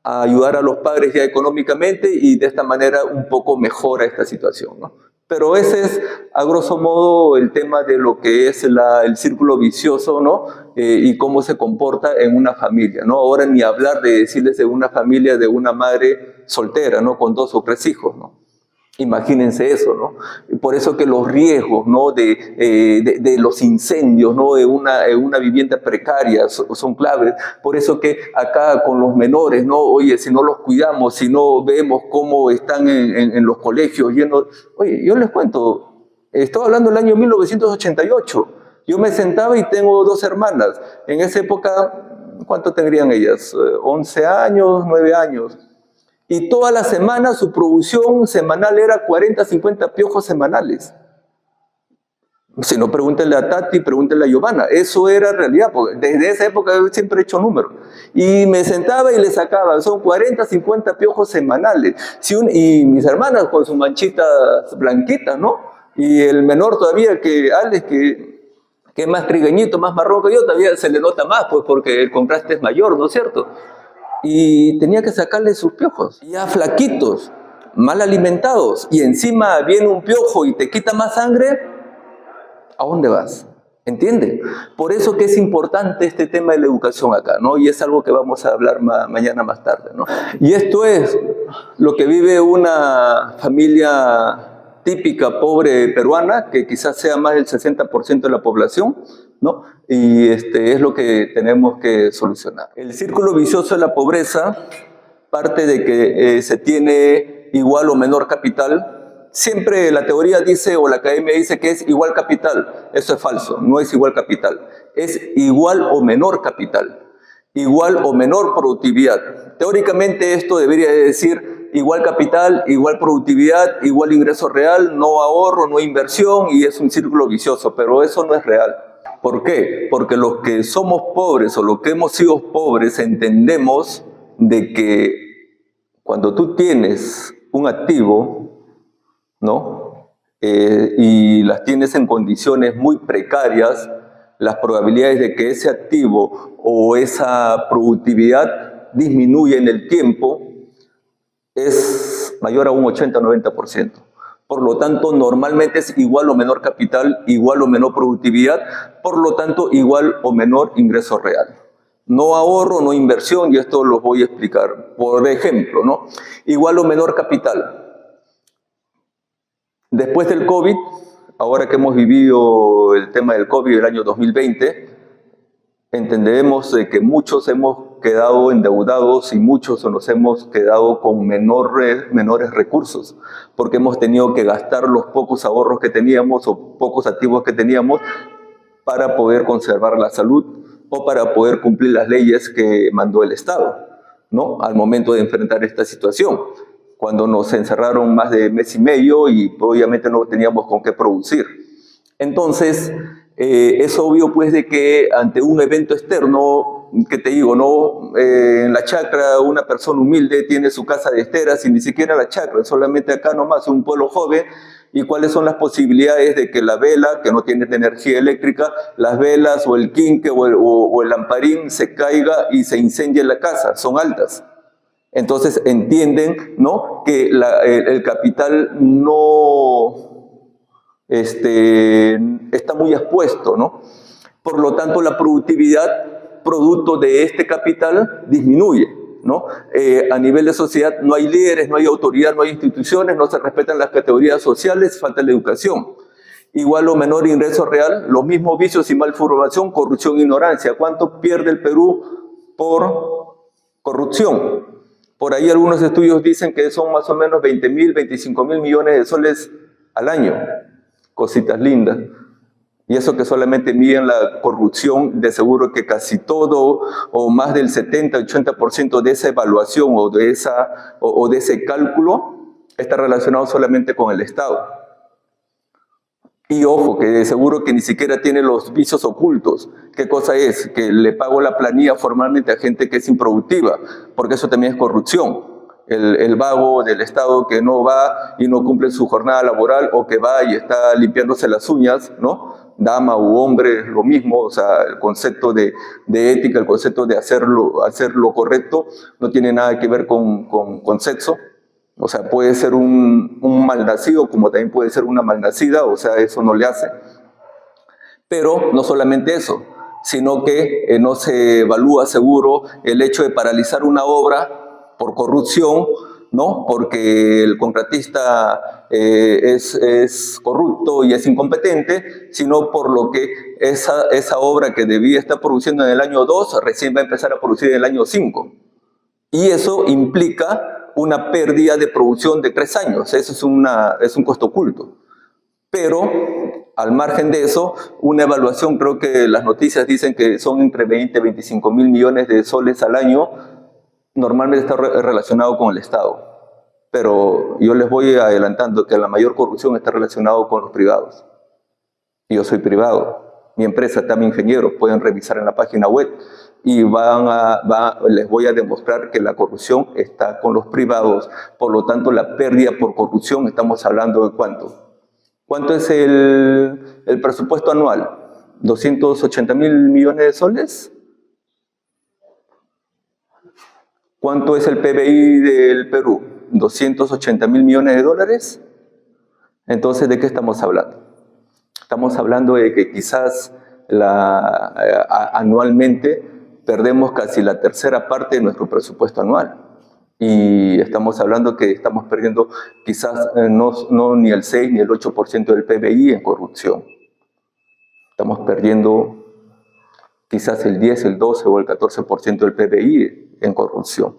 ayudar a los padres ya económicamente, y de esta manera un poco mejora esta situación, ¿no? Pero ese es, a grosso modo, el tema de lo que es el círculo vicioso, ¿no? Y cómo se comporta en una familia, ¿no? Ahora ni hablar de decirles de una familia, de una madre soltera, ¿no? Con 2 o 3 hijos, ¿no? Imagínense eso, ¿no? Por eso que los riesgos, ¿no? de los incendios, ¿no? De una vivienda precaria son claves. Por eso que acá con los menores, ¿no? Oye, si no los cuidamos, si no vemos cómo están en los colegios llenos. Oye, yo les cuento, estaba hablando del año 1988. Yo me sentaba y tengo 2 hermanas. En esa época, ¿cuánto tendrían ellas? 11 años, 9 años. Y toda la semana su producción semanal era 40, 50 piojos semanales. Si no, pregúntenle a Tati, pregúntenle a Giovanna. Eso era realidad, porque desde esa época yo siempre he hecho números. Y me sentaba y le sacaba, son 40, 50 piojos semanales. Y mis hermanas con sus manchitas blanquitas, ¿no? Y el menor todavía, que Alex, que es más trigueñito, más marrón que yo, todavía se le nota más, pues porque el contraste es mayor, ¿no es cierto? Y tenía que sacarle sus piojos, ya flaquitos, mal alimentados, y encima viene un piojo y te quita más sangre, ¿a dónde vas? ¿Entiende? Por eso que es importante este tema de la educación acá, ¿no? Y es algo que vamos a hablar mañana más tarde, ¿no? Y esto es lo que vive una familia típica, pobre peruana, que quizás sea más del 60% de la población, ¿no? Y es lo que tenemos que solucionar. El círculo vicioso de la pobreza parte de que se tiene igual o menor capital. Siempre la teoría dice, o la academia dice, que es igual capital. Eso es falso, no es igual capital. Es igual o menor capital, igual o menor productividad. Teóricamente esto debería decir igual capital, igual productividad, igual ingreso real, no ahorro, no inversión, y es un círculo vicioso, pero eso no es real. ¿Por qué? Porque los que somos pobres o los que hemos sido pobres entendemos de que cuando tú tienes un activo, ¿no? Y las tienes en condiciones muy precarias, las probabilidades de que ese activo o esa productividad disminuya en el tiempo es mayor a un 80-90%. Por lo tanto, normalmente es igual o menor capital, igual o menor productividad, por lo tanto, igual o menor ingreso real. No ahorro, no inversión, y esto lo voy a explicar. Por ejemplo, ¿no? Igual o menor capital. Después del COVID, ahora que hemos vivido el tema del COVID del año 2020, entendemos que muchos hemos quedado endeudados y muchos nos hemos quedado con menores recursos, porque hemos tenido que gastar los pocos ahorros que teníamos o pocos activos que teníamos para poder conservar la salud o para poder cumplir las leyes que mandó el Estado, ¿no? Al momento de enfrentar esta situación, cuando nos encerraron más de mes y medio y obviamente no teníamos con qué producir. Entonces, es obvio pues de que ante un evento externo, que te digo, ¿no? En la chacra una persona humilde tiene su casa de esteras y ni siquiera la chacra, solamente acá nomás un pueblo joven. ¿Y cuáles son las posibilidades de que la vela, que no tiene energía eléctrica, las velas o el quinque o el lamparín se caiga y se incendie en la casa? Son altas. Entonces entienden, ¿no? Que el capital no está muy expuesto, ¿no? Por lo tanto, la productividad producto de este capital disminuye. ¿no? A nivel de sociedad no hay líderes, no hay autoridad, no hay instituciones, no se respetan las categorías sociales, falta la educación. Igual o menor ingreso real, los mismos vicios y malformación, corrupción e ignorancia. ¿Cuánto pierde el Perú por corrupción? Por ahí algunos estudios dicen que son más o menos 20.000, 25.000 millones de soles al año. Cositas lindas. Y eso que solamente miden la corrupción, de seguro que casi todo o más del 70-80% de esa evaluación o de ese cálculo está relacionado solamente con el Estado. Y ojo, que de seguro que ni siquiera tiene los vicios ocultos. ¿Qué cosa es? Que le pago la planilla formalmente a gente que es improductiva, porque eso también es corrupción. El vago del Estado que no va y no cumple su jornada laboral, o que va y está limpiándose las uñas, ¿no? Dama u hombre, lo mismo. O sea, el concepto de ética, el concepto de hacer lo correcto, no tiene nada que ver con sexo. O sea, puede ser un malnacido como también puede ser una malnacida, o sea, eso no le hace. Pero no solamente eso, sino que no se evalúa seguro el hecho de paralizar una obra por corrupción, ¿no? Porque el contratista es corrupto y es incompetente, sino por lo que esa obra que debía estar produciendo en el año 2 recién va a empezar a producir en el año 5. Y eso implica una pérdida de producción de 3 años. Eso es un costo oculto. Pero, al margen de eso, una evaluación, creo que las noticias dicen que son entre 20 y 25 mil millones de soles al año, normalmente está relacionado con el Estado. Pero yo les voy adelantando que la mayor corrupción está relacionada con los privados. Yo soy privado. Mi empresa está mi ingeniero, pueden revisar en la página web. Y les voy a demostrar que la corrupción está con los privados. Por lo tanto, la pérdida por corrupción, estamos hablando de ¿cuánto? ¿Cuánto es el presupuesto anual? ¿280.000 millones de soles? ¿Cuánto es el PBI del Perú? ¿280.000 millones de dólares? Entonces, ¿de qué estamos hablando? Estamos hablando de que quizás anualmente perdemos casi la tercera parte de nuestro presupuesto anual. Y estamos hablando que estamos perdiendo quizás no ni el 6 ni el 8% del PBI en corrupción. Estamos perdiendo quizás el 10, el 12 o el 14% del PBI en corrupción.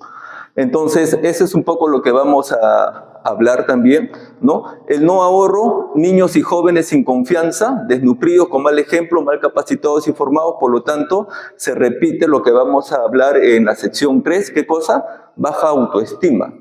Entonces, eso es un poco lo que vamos a hablar también, ¿no? El no ahorro, niños y jóvenes sin confianza, desnutridos, con mal ejemplo, mal capacitados y formados. Por lo tanto, se repite lo que vamos a hablar en la sección 3. ¿Qué cosa? Baja autoestima.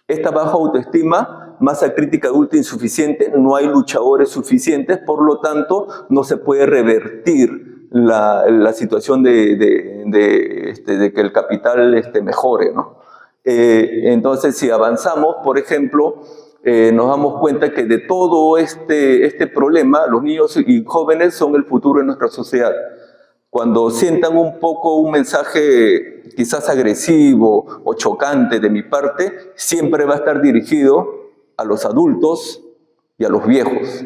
Esta baja autoestima, masa crítica adulta insuficiente, no hay luchadores suficientes, por lo tanto, no se puede revertir la situación de que el capital mejore, ¿no? Entonces, si avanzamos, por ejemplo, nos damos cuenta que de todo este problema, los niños y jóvenes son el futuro de nuestra sociedad. Cuando sientan un poco un mensaje quizás agresivo o chocante de mi parte, siempre va a estar dirigido a los adultos y a los viejos.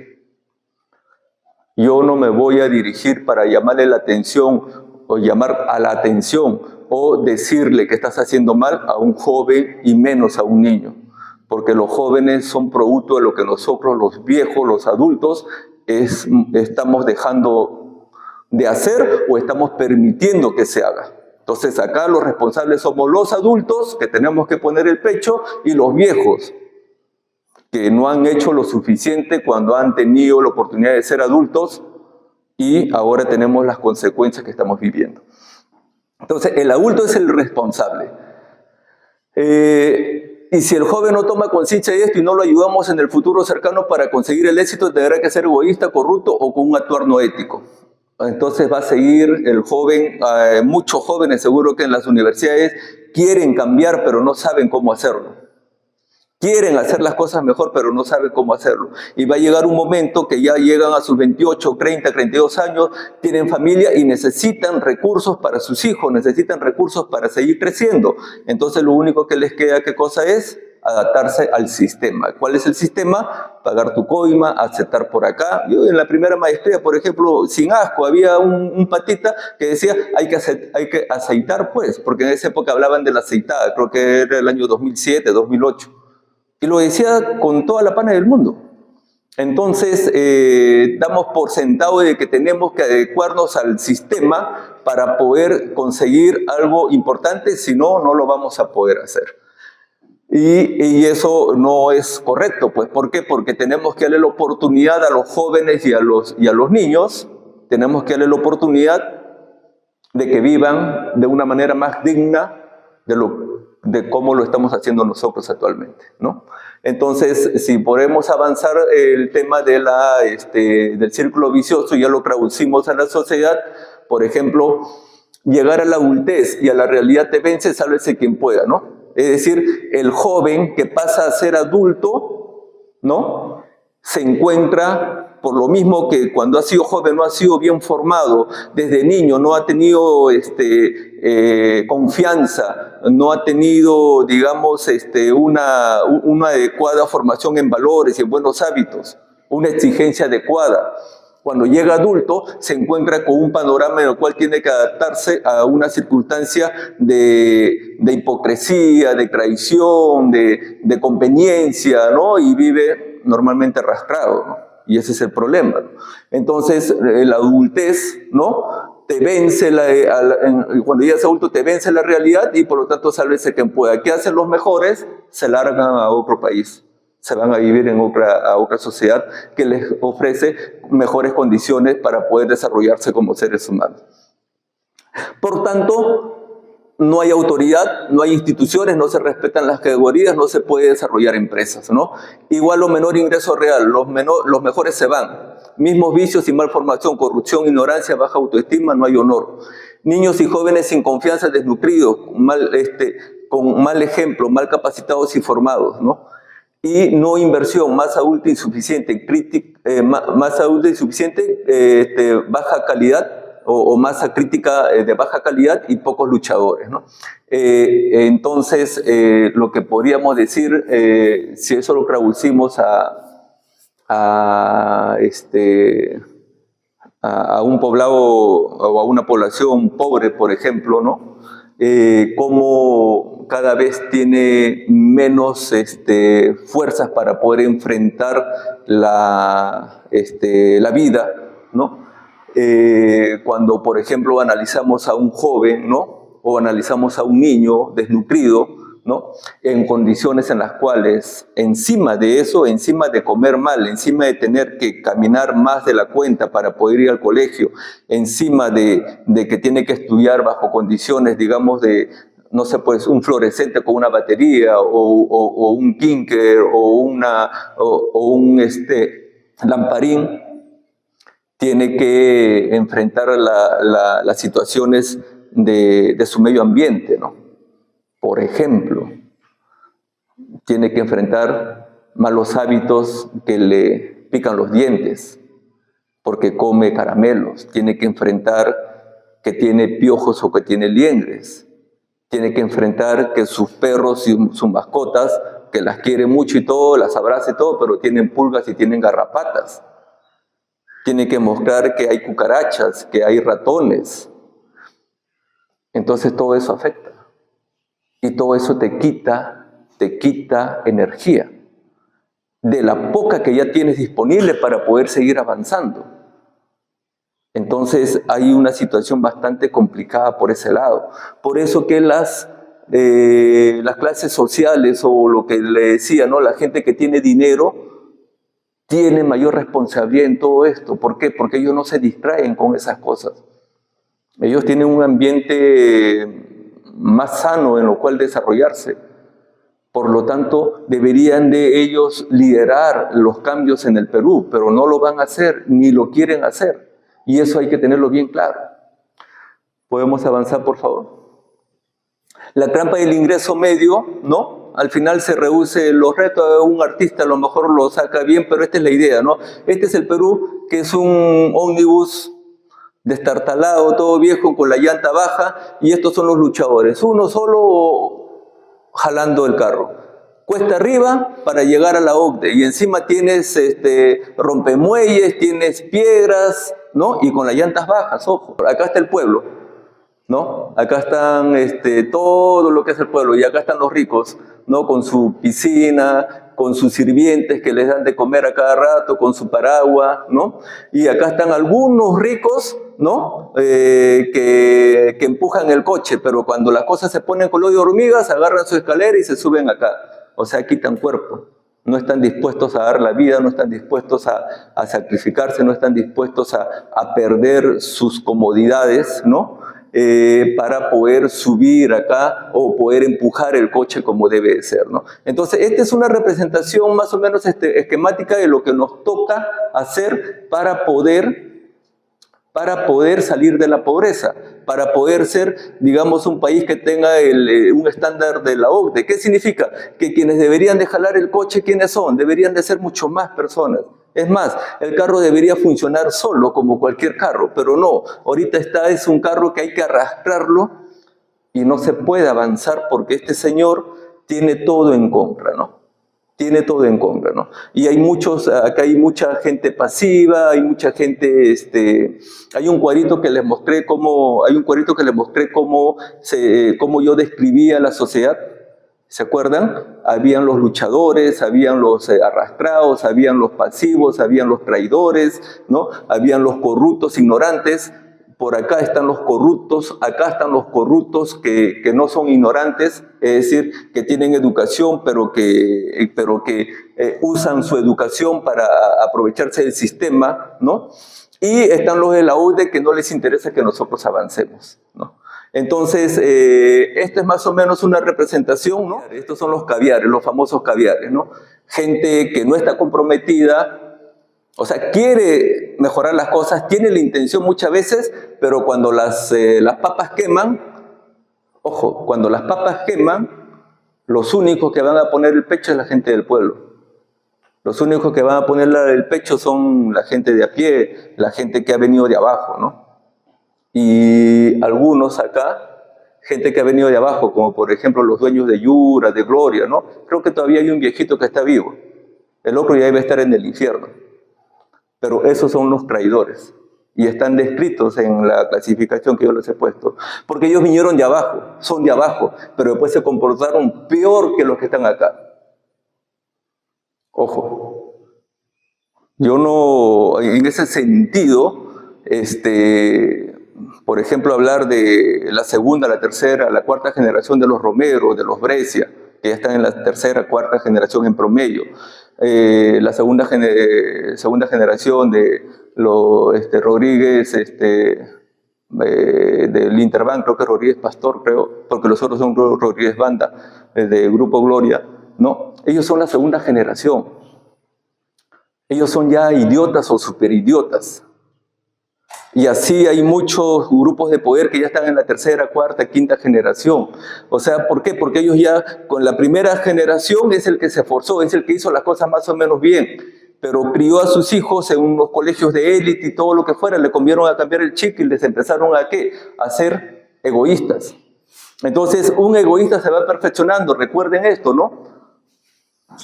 Yo no me voy a dirigir para llamarle la atención o llamar a la atención o decirle que estás haciendo mal a un joven y menos a un niño, porque los jóvenes son producto de lo que nosotros, los viejos, los adultos, estamos dejando de hacer o estamos permitiendo que se haga. Entonces acá los responsables somos los adultos, que tenemos que poner el pecho, y los viejos, que no han hecho lo suficiente cuando han tenido la oportunidad de ser adultos y ahora tenemos las consecuencias que estamos viviendo. Entonces, el adulto es el responsable. Y si el joven no toma conciencia de esto y no lo ayudamos en el futuro cercano para conseguir el éxito, tendrá que ser egoísta, corrupto o con un actuar no ético. Entonces va a seguir el joven, muchos jóvenes seguro que en las universidades quieren cambiar, pero no saben cómo hacerlo. Quieren hacer las cosas mejor, pero no saben cómo hacerlo. Y va a llegar un momento que ya llegan a sus 28, 30, 32 años, tienen familia y necesitan recursos para sus hijos, necesitan recursos para seguir creciendo. Entonces lo único que les queda, ¿qué cosa es? adaptarse al sistema. ¿Cuál es el sistema? Pagar tu coima, aceptar por acá. Yo en la primera maestría, por ejemplo, sin asco, había un patita que decía, hay que aceitar pues, porque en esa época hablaban de la aceitada, creo que era el año 2007, 2008. Y lo decía con toda la pana del mundo. Entonces, damos por sentado de que tenemos que adecuarnos al sistema para poder conseguir algo importante, si no, no lo vamos a poder hacer. Y eso no es correcto, pues, ¿por qué? Porque tenemos que darle la oportunidad a los jóvenes y a los niños, tenemos que darle la oportunidad de que vivan de una manera más digna de cómo lo estamos haciendo nosotros actualmente, ¿no? Entonces, si podemos avanzar el tema de del círculo vicioso, ya lo traducimos a la sociedad, por ejemplo, llegar a la adultez y a la realidad te vence, sálvese quien pueda, ¿no? Es decir, el joven que pasa a ser adulto, ¿no? Se encuentra, por lo mismo que cuando ha sido joven no ha sido bien formado, desde niño no ha tenido confianza, no ha tenido, digamos, una adecuada formación en valores y en buenos hábitos, una exigencia adecuada. Cuando llega adulto, se encuentra con un panorama en el cual tiene que adaptarse a una circunstancia de hipocresía, de traición, de conveniencia, ¿no? Y vive normalmente arrastrado, ¿no? Y ese es el problema, ¿no? Entonces, la adultez, ¿no? Te vence, cuando llegas adulto te vence la realidad y por lo tanto sálvese quien pueda. ¿Qué hacen los mejores? Se largan a otro país. Se van a vivir a otra sociedad que les ofrece mejores condiciones para poder desarrollarse como seres humanos. Por tanto, no hay autoridad, no hay instituciones, no se respetan las categorías, no se puede desarrollar empresas, ¿no? Igual o menor ingreso real, los mejores se van. Mismos vicios y malformación, corrupción, ignorancia, baja autoestima, no hay honor. Niños y jóvenes sin confianza, desnutridos, con mal ejemplo, mal capacitados y formados, ¿no? Y no inversión, masa adulta insuficiente, baja calidad o masa crítica de baja calidad y pocos luchadores, ¿no? Entonces, lo que podríamos decir, si eso lo traducimos a un poblado o a una población pobre, por ejemplo, ¿no? Cómo cada vez tiene menos fuerzas para poder enfrentar la vida, ¿no? Cuando, por ejemplo, analizamos a un joven, ¿no? O analizamos a un niño desnutrido, ¿no? En condiciones en las cuales, encima de eso, encima de comer mal, encima de tener que caminar más de la cuenta para poder ir al colegio, encima de que tiene que estudiar bajo condiciones, digamos, no sé, pues un fluorescente con una batería o un Kinker o un lamparín, tiene que enfrentar las situaciones de su medio ambiente, ¿no? Por ejemplo, tiene que enfrentar malos hábitos que le pican los dientes porque come caramelos, tiene que enfrentar que tiene piojos o que tiene liendres, tiene que enfrentar que sus perros y sus mascotas, que las quiere mucho y todo, las abraza y todo, pero tienen pulgas y tienen garrapatas. Tiene que mostrar que hay cucarachas, que hay ratones. Entonces todo eso afecta. Y todo eso te quita energía de la poca que ya tienes disponible para poder seguir avanzando. Entonces hay una situación bastante complicada por ese lado. Por eso que las clases sociales o lo que le decía, ¿no? La gente que tiene dinero tiene mayor responsabilidad en todo esto. ¿Por qué? Porque ellos no se distraen con esas cosas. Ellos tienen un ambiente más sano en lo cual desarrollarse. Por lo tanto, deberían de ellos liderar los cambios en el Perú, pero no lo van a hacer, ni lo quieren hacer. Y eso hay que tenerlo bien claro. ¿Podemos avanzar, por favor? La trampa del ingreso medio, ¿no? Al final se reduce los retos de un artista, a lo mejor lo saca bien, pero esta es la idea, ¿no? Este es el Perú, que es un ómnibus destartalado, todo viejo, con la llanta baja, y estos son los luchadores, uno solo jalando el carro. cuesta arriba para llegar a la OCDE, y encima tienes rompemuelles, tienes piedras, ¿no? Y con las llantas bajas, ojo. Acá está el pueblo, ¿no? Acá están todo lo que es el pueblo, y acá están los ricos, ¿no? Con su piscina, con sus sirvientes que les dan de comer a cada rato, con su paraguas, ¿no? Y acá están algunos ricos, ¿no? Que empujan el coche, pero cuando las cosas se ponen color de hormigas, agarran su escalera y se suben acá. O sea, quitan cuerpo. No están dispuestos a dar la vida, no están dispuestos a sacrificarse, no están dispuestos a perder sus comodidades, ¿no? Para poder subir acá o poder empujar el coche como debe de ser, ¿no? Entonces, esta es una representación más o menos esquemática de lo que nos toca hacer para poder salir de la pobreza, para poder ser, digamos, un país que tenga un estándar de la OCDE. ¿Qué significa? Que quienes deberían de jalar el coche, ¿quiénes son? Deberían de ser mucho más personas. Es más, el carro debería funcionar solo, como cualquier carro, pero no. Ahorita es un carro que hay que arrastrarlo y no se puede avanzar porque este señor tiene todo en contra, ¿no? Tiene todo en contra, ¿no? Y acá hay mucha gente pasiva, hay mucha gente, hay un cuadrito que les mostré cómo yo describía la sociedad. ¿Se acuerdan? Habían los luchadores, habían los arrastrados, habían los pasivos, habían los traidores, ¿no? Habían los corruptos, ignorantes. Por acá están los corruptos, acá están los corruptos que no son ignorantes, es decir, que tienen educación, pero que usan su educación para aprovecharse del sistema, ¿no? Y están los de la OCDE que no les interesa que nosotros avancemos, ¿no? Entonces, esta es más o menos una representación, ¿no? Estos son los caviares, los famosos caviares, ¿no? Gente que no está comprometida, o sea, quiere mejorar las cosas, tiene la intención muchas veces, pero cuando las papas queman, ojo, cuando las papas queman, los únicos que van a poner el pecho es la gente del pueblo. Los únicos que van a poner el pecho son la gente de a pie, la gente que ha venido de abajo, ¿no? Y algunos acá, gente que ha venido de abajo, como por ejemplo los dueños de Yura, de Gloria, ¿no? Creo que todavía hay un viejito que está vivo. El otro ya debe estar en el infierno. Pero esos son los traidores. Y están descritos en la clasificación que yo les he puesto. Porque ellos vinieron de abajo, son de abajo, pero después se comportaron peor que los que están acá. Ojo. Yo no, en ese sentido, por ejemplo, hablar de la segunda, la tercera, la cuarta generación de los Romero, de los Brescia, que ya están en la tercera, cuarta generación en promedio. La segunda generación de Rodríguez, del Interbank, creo que Rodríguez Pastor, creo, porque los otros son Rodríguez Banda, de Grupo Gloria, ¿no? Ellos son la segunda generación. Ellos son ya idiotas o superidiotas. Y así hay muchos grupos de poder que ya están en la tercera, cuarta, quinta generación. O sea, ¿por qué? Porque ellos ya con la primera generación es el que se esforzó, es el que hizo las cosas más o menos bien, pero crió a sus hijos en unos colegios de élite y todo lo que fuera, le convieron a cambiar el chip y les empezaron ¿a qué? A ser egoístas. Entonces, un egoísta se va perfeccionando, recuerden esto, ¿no?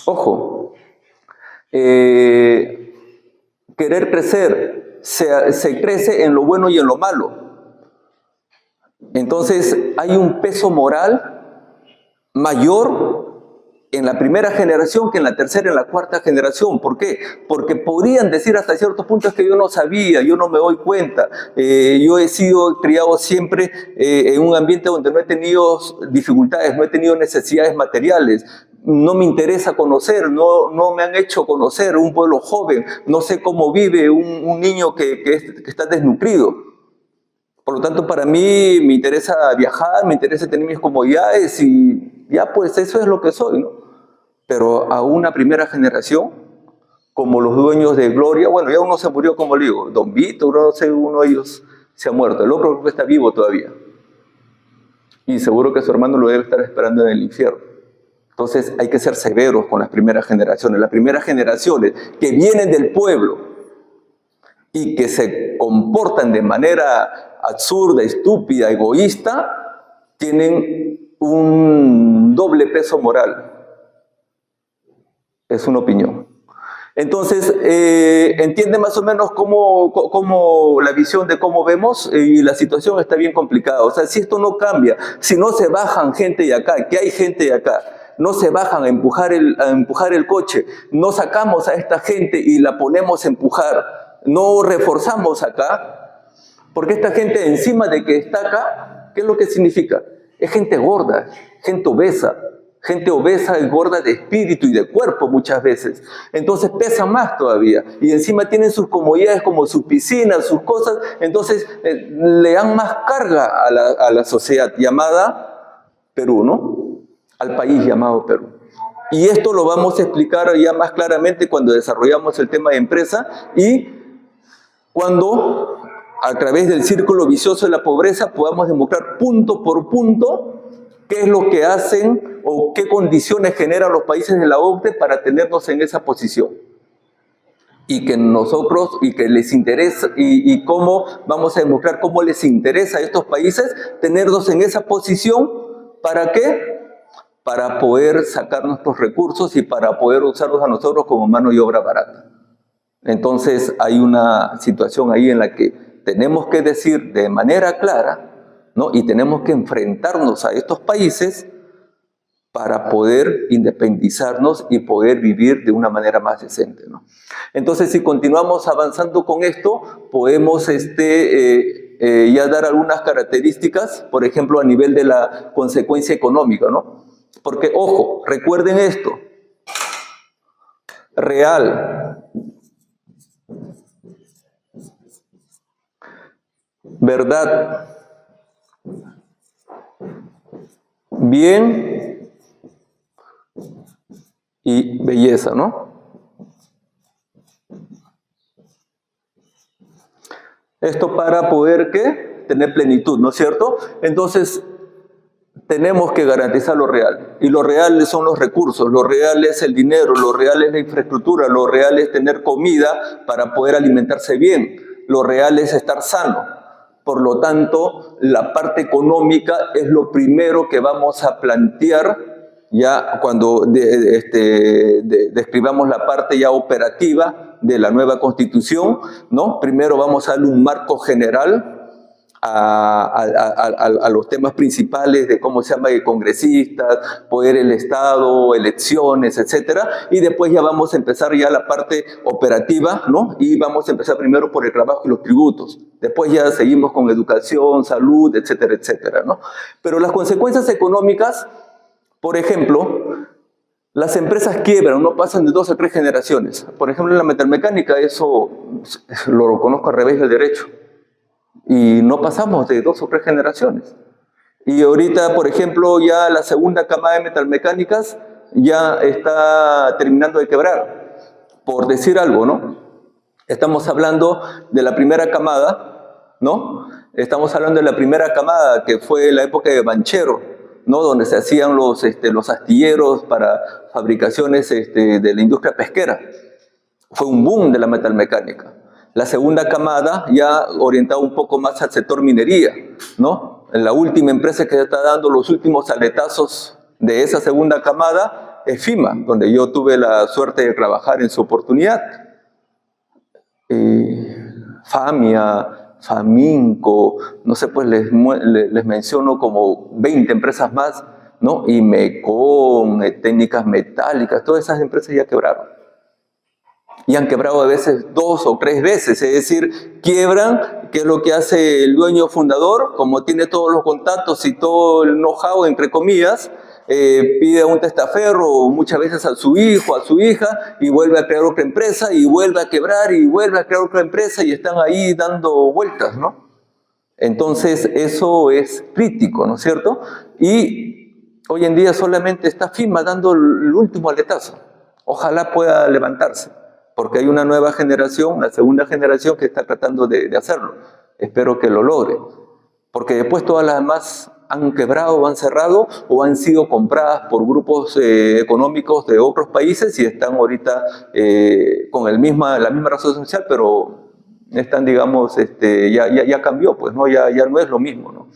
Ojo, querer crecer, se crece en lo bueno y en lo malo. Entonces hay un peso moral mayor en la primera generación que en la tercera y en la cuarta generación. ¿Por qué? Porque podrían decir hasta ciertos puntos que yo no sabía, yo no me doy cuenta. Yo he sido criado siempre en un ambiente donde no he tenido dificultades, no he tenido necesidades materiales. No me interesa conocer, no me han hecho conocer un pueblo joven, no sé cómo vive un niño que está desnutrido. Por lo tanto, para mí me interesa viajar, me interesa tener mis comodidades y ya pues eso es lo que soy, ¿no? Pero a una primera generación, como los dueños de Gloria, bueno, ya uno se murió, como le digo, Don Vito, no sé, uno de ellos se ha muerto, el otro creo que está vivo todavía. Y seguro que su hermano lo debe estar esperando en el infierno. Entonces hay que ser severos con las primeras generaciones que vienen del pueblo y que se comportan de manera absurda, estúpida, egoísta, tienen un doble peso moral. Es una opinión. Entonces, entiende más o menos cómo la visión de cómo vemos, y la situación está bien complicada. O sea, si esto no cambia, si no se bajan gente de acá, que hay gente de acá, no se bajan a empujar el coche, no sacamos a esta gente y la ponemos a empujar, no reforzamos acá, porque esta gente encima de que está acá, ¿qué es lo que significa? Es gente gorda, gente obesa y gorda de espíritu y de cuerpo muchas veces. Entonces pesa más todavía. Y encima tienen sus comodidades como sus piscinas, sus cosas. Entonces le dan más carga a la sociedad llamada Perú, ¿no? Al país llamado Perú. Y esto lo vamos a explicar ya más claramente cuando desarrollamos el tema de empresa y cuando a través del círculo vicioso de la pobreza podamos demostrar punto por punto qué es lo que hacen o qué condiciones generan los países de la OCDE para tenernos en esa posición. Y que nosotros, y que les interesa, y cómo vamos a demostrar cómo les interesa a estos países tenernos en esa posición. ¿Para qué? Para poder sacar nuestros recursos y para poder usarlos a nosotros como mano de obra barata. Entonces hay una situación ahí en la que tenemos que decir de manera clara, ¿no? Y tenemos que enfrentarnos a estos países para poder independizarnos y poder vivir de una manera más decente, ¿no? Entonces, si continuamos avanzando con esto, podemos ya dar algunas características, por ejemplo, a nivel de la consecuencia económica, ¿no? Porque, ojo, recuerden esto, real, verdad, bien y belleza, ¿no? Esto para poder, ¿qué? Tener plenitud, ¿no es cierto? Entonces, tenemos que garantizar lo real. Y lo real son los recursos, lo real es el dinero, lo real es la infraestructura, lo real es tener comida para poder alimentarse bien, lo real es estar sano. Por lo tanto, la parte económica es lo primero que vamos a plantear ya cuando describamos la parte ya operativa de la nueva Constitución, ¿no? Primero vamos a darle un marco general a los temas principales de cómo se llama de congresistas, poder del Estado, elecciones, etcétera, y después ya vamos a empezar ya la parte operativa, ¿no? Y vamos a empezar primero por el trabajo y los tributos, después ya seguimos con educación, salud, etcétera, etcétera, ¿no? Pero las consecuencias económicas, por ejemplo, las empresas quiebran, no pasan de 2 a 3 generaciones. Por ejemplo, en la metalmecánica, eso lo conozco al revés del derecho. Y no pasamos de 2 o 3 generaciones. Y ahorita, por ejemplo, ya la segunda camada de metalmecánicas ya está terminando de quebrar. Por decir algo, ¿no? Estamos hablando de la primera camada, ¿no? Estamos hablando de la primera camada que fue la época de Banchero, ¿no? Donde se hacían los astilleros para fabricaciones de la industria pesquera. Fue un boom de la metalmecánica. La segunda camada ya orientada un poco más al sector minería, ¿no? La última empresa que está dando los últimos aletazos de esa segunda camada es FIMA, donde yo tuve la suerte de trabajar en su oportunidad. FAMIA, FAMINCO, no sé, pues les menciono como 20 empresas más, ¿no? IMECON, Técnicas Metálicas, todas esas empresas ya quebraron. Y han quebrado a veces 2 o 3 veces, es decir, quiebran, ¿qué es lo que hace el dueño fundador? Como tiene todos los contactos y todo el know-how, entre comillas, pide a un testaferro, muchas veces a su hijo, a su hija, y vuelve a crear otra empresa, y vuelve a quebrar, y vuelve a crear otra empresa, y están ahí dando vueltas, ¿no? Entonces, eso es crítico, ¿no es cierto? Y hoy en día solamente está FIMA dando el último aletazo. Ojalá pueda levantarse, porque hay una nueva generación, la segunda generación que está tratando de hacerlo. Espero que lo logre, porque después todas las demás han quebrado o han cerrado o han sido compradas por grupos económicos de otros países y están ahorita con la misma razón social, pero están, digamos, ya cambió, pues, ¿no? Ya no es lo mismo, ¿no?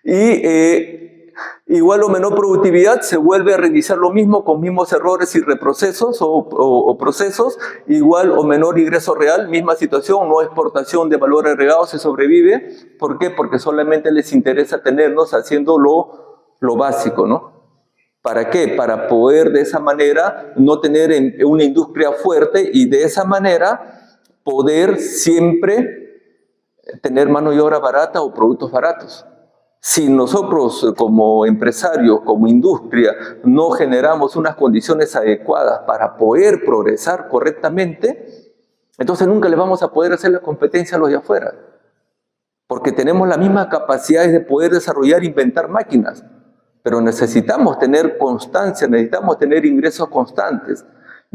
Y igual o menor productividad, se vuelve a reiniciar lo mismo con mismos errores y reprocesos o procesos, igual o menor ingreso real, misma situación, no exportación de valor agregado, se sobrevive. ¿Por qué? Porque solamente les interesa tenernos haciendo lo básico, ¿no? ¿Para qué? Para poder de esa manera no tener una industria fuerte y de esa manera poder siempre tener mano de obra barata o productos baratos. Si nosotros como empresarios, como industria, no generamos unas condiciones adecuadas para poder progresar correctamente, entonces nunca le vamos a poder hacer la competencia a los de afuera. Porque tenemos las mismas capacidades de poder desarrollar e inventar máquinas, pero necesitamos tener constancia, necesitamos tener ingresos constantes.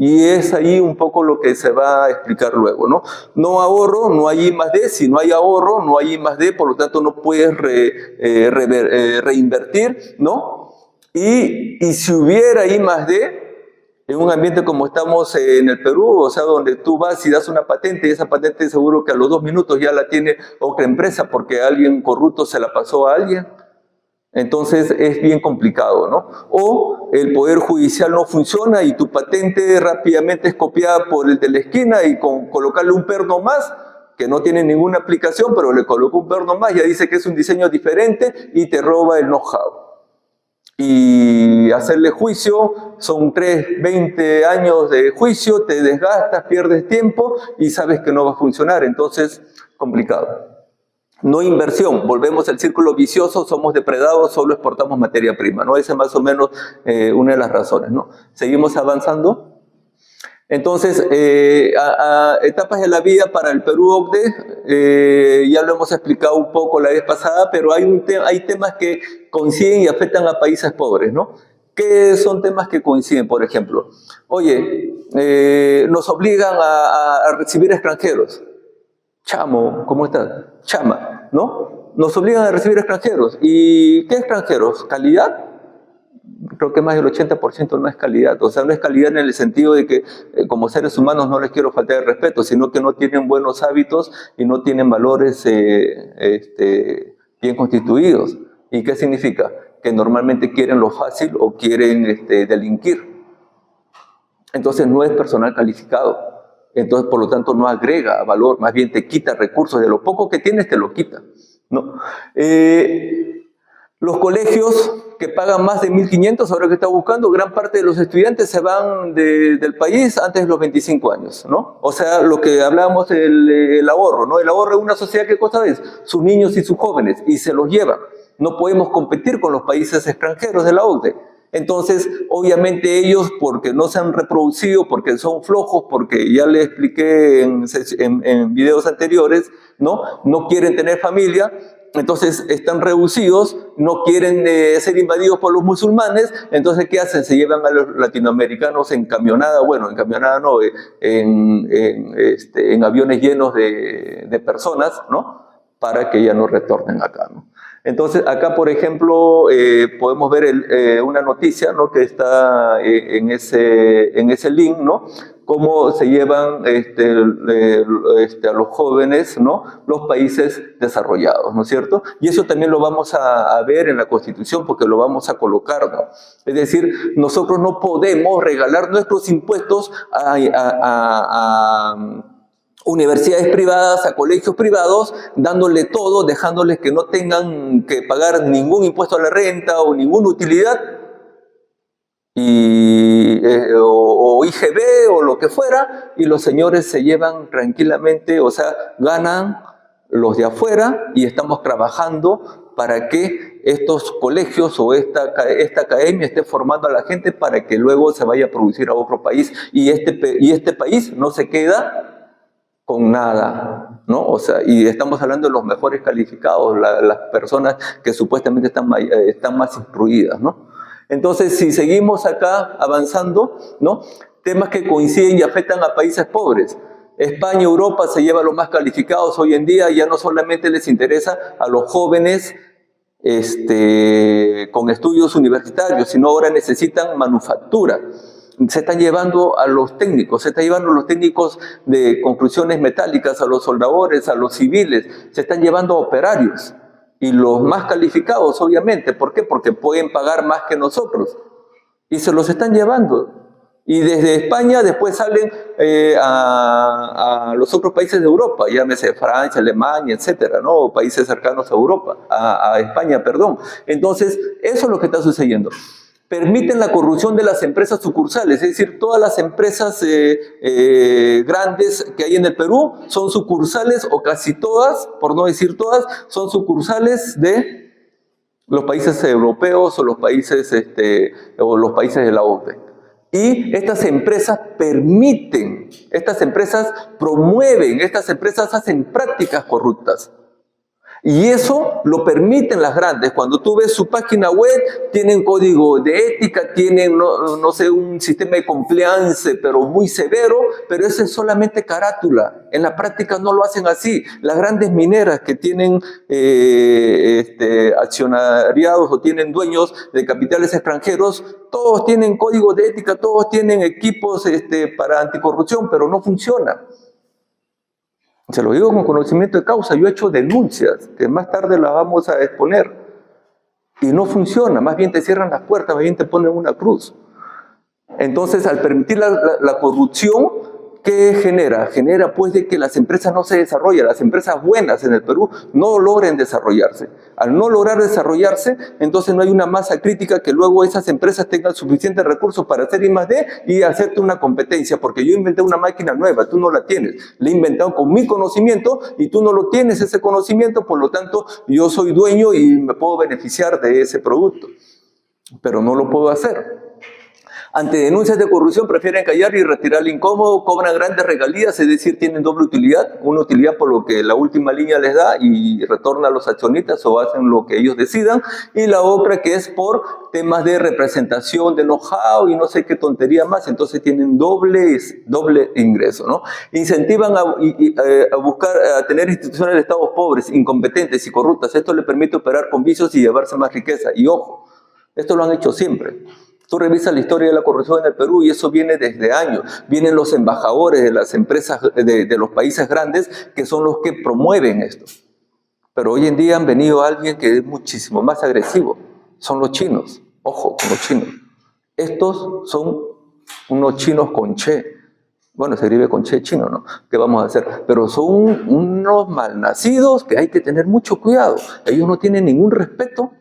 Y es ahí un poco lo que se va a explicar luego, ¿no? No ahorro, no hay I+D. Si no hay ahorro, no hay I+D, por lo tanto no puedes reinvertir, ¿no? Y si hubiera I+D, en un ambiente como estamos en el Perú, o sea, donde tú vas y das una patente y esa patente seguro que a los 2 minutos ya la tiene otra empresa porque alguien corrupto se la pasó a alguien. Entonces es bien complicado, ¿no? O el Poder Judicial no funciona y tu patente rápidamente es copiada por el de la esquina y con colocarle un perno más, que no tiene ninguna aplicación, pero le colocó un perno más, ya dice que es un diseño diferente y te roba el know-how. Y hacerle juicio, son 20 años de juicio, te desgastas, pierdes tiempo y sabes que no va a funcionar, entonces complicado. No inversión, volvemos al círculo vicioso, somos depredados, solo exportamos materia prima, ¿no? Esa es más o menos una de las razones, ¿no? Seguimos avanzando. Entonces, etapas de la vida para el Perú OCDE, ya lo hemos explicado un poco la vez pasada, pero hay temas que coinciden y afectan a países pobres, ¿no? ¿Qué son temas que coinciden, por ejemplo? Oye, nos obligan a recibir extranjeros. Chamo, ¿cómo estás? Chama, ¿no? Nos obligan a recibir extranjeros. ¿Y qué extranjeros? ¿Calidad? Creo que más del 80% no es calidad. O sea, no es calidad en el sentido de que como seres humanos no les quiero faltar el respeto, sino que no tienen buenos hábitos y no tienen valores bien constituidos. ¿Y qué significa? Que normalmente quieren lo fácil o quieren delinquir. Entonces no es personal calificado. Entonces, por lo tanto, no agrega valor, más bien te quita recursos. De lo poco que tienes, te lo quita, ¿no? Los colegios que pagan más de 1.500, ahora que está buscando, gran parte de los estudiantes se van del país antes de los 25 años, ¿no? O sea, lo que hablábamos del ahorro, ¿no? El ahorro de una sociedad, ¿qué cosa es? Sus niños y sus jóvenes, y se los llevan. No podemos competir con los países extranjeros de la OCDE. Entonces, obviamente ellos, porque no se han reproducido, porque son flojos, porque ya les expliqué en videos anteriores, no quieren tener familia, entonces están reducidos, no quieren ser invadidos por los musulmanes, entonces ¿qué hacen? Se llevan a los latinoamericanos en camionada, bueno, en camionada no, en aviones llenos de personas, ¿no? Para que ya no retornen acá, ¿no? Entonces, acá, por ejemplo, podemos ver una noticia, ¿no? Que está en ese link, ¿no? Cómo se llevan a los jóvenes, ¿no? Los países desarrollados, ¿no es cierto? Y eso también lo vamos a ver en la Constitución porque lo vamos a colocar, ¿no? Es decir, nosotros no podemos regalar nuestros impuestos a universidades privadas, a colegios privados, dándole todo, dejándoles que no tengan que pagar ningún impuesto a la renta o ninguna utilidad, o IGB o lo que fuera, y los señores se llevan tranquilamente, o sea, ganan los de afuera y estamos trabajando para que estos colegios o esta academia esté formando a la gente para que luego se vaya a producir a otro país y este país no se queda con nada, ¿no? O sea, y estamos hablando de los mejores calificados, las personas que supuestamente están más instruidas, ¿no? Entonces, si seguimos acá avanzando, ¿no? Temas que coinciden y afectan a países pobres. España, Europa se lleva a los más calificados hoy en día, ya no solamente les interesa a los jóvenes con estudios universitarios, sino ahora necesitan manufactura. Se están llevando a los técnicos, se están llevando a los técnicos de construcciones metálicas, a los soldadores, a los civiles, se están llevando a operarios. Y los más calificados, obviamente. ¿Por qué? Porque pueden pagar más que nosotros. Y se los están llevando. Y desde España después salen a los otros países de Europa, llámese Francia, Alemania, etcétera, ¿no? O países cercanos a Europa, a España, perdón. Entonces, eso es lo que está sucediendo. Permiten la corrupción de las empresas sucursales, es decir, todas las empresas grandes que hay en el Perú son sucursales, o casi todas, por no decir todas, son sucursales de los países europeos o los países de la OPE. Y estas empresas permiten, estas empresas promueven, estas empresas hacen prácticas corruptas. Y eso lo permiten las grandes. Cuando tú ves su página web, tienen código de ética, tienen, no sé, un sistema de compliance, pero muy severo, pero eso es solamente carátula. En la práctica no lo hacen así. Las grandes mineras que tienen accionariados o tienen dueños de capitales extranjeros, todos tienen código de ética, todos tienen equipos para anticorrupción, pero no funciona. Se lo digo con conocimiento de causa. Yo he hecho denuncias, que más tarde las vamos a exponer. Y no funciona, más bien te cierran las puertas, más bien te ponen una cruz. Entonces, al permitir la corrupción, ¿qué genera? Genera pues de que las empresas no se desarrollen, las empresas buenas en el Perú no logren desarrollarse. Al no lograr desarrollarse, entonces no hay una masa crítica que luego esas empresas tengan suficientes recursos para hacer I+D y hacerte una competencia, porque yo inventé una máquina nueva, tú no la tienes. La he inventado con mi conocimiento y tú no lo tienes ese conocimiento, por lo tanto yo soy dueño y me puedo beneficiar de ese producto. Pero no lo puedo hacer. Ante denuncias de corrupción prefieren callar y retirar el incómodo, cobran grandes regalías, es decir, tienen doble utilidad. Una utilidad por lo que la última línea les da y retorna a los accionistas o hacen lo que ellos decidan. Y la otra que es por temas de representación, de know-how y no sé qué tontería más. Entonces tienen doble ingreso, ¿no? Incentivan a buscar, a tener instituciones de estados pobres, incompetentes y corruptas. Esto le permite operar con vicios y llevarse más riqueza. Y ojo, esto lo han hecho siempre. Tú revisas la historia de la corrupción en el Perú y eso viene desde años. Vienen los embajadores de las empresas de los países grandes que son los que promueven esto. Pero hoy en día han venido alguien que es muchísimo más agresivo. Son los chinos. Ojo con los chinos. Estos son unos chinos con che. Bueno, se escribe con che chino, ¿no? ¿Qué vamos a hacer? Pero son unos malnacidos que hay que tener mucho cuidado. Ellos no tienen ningún respeto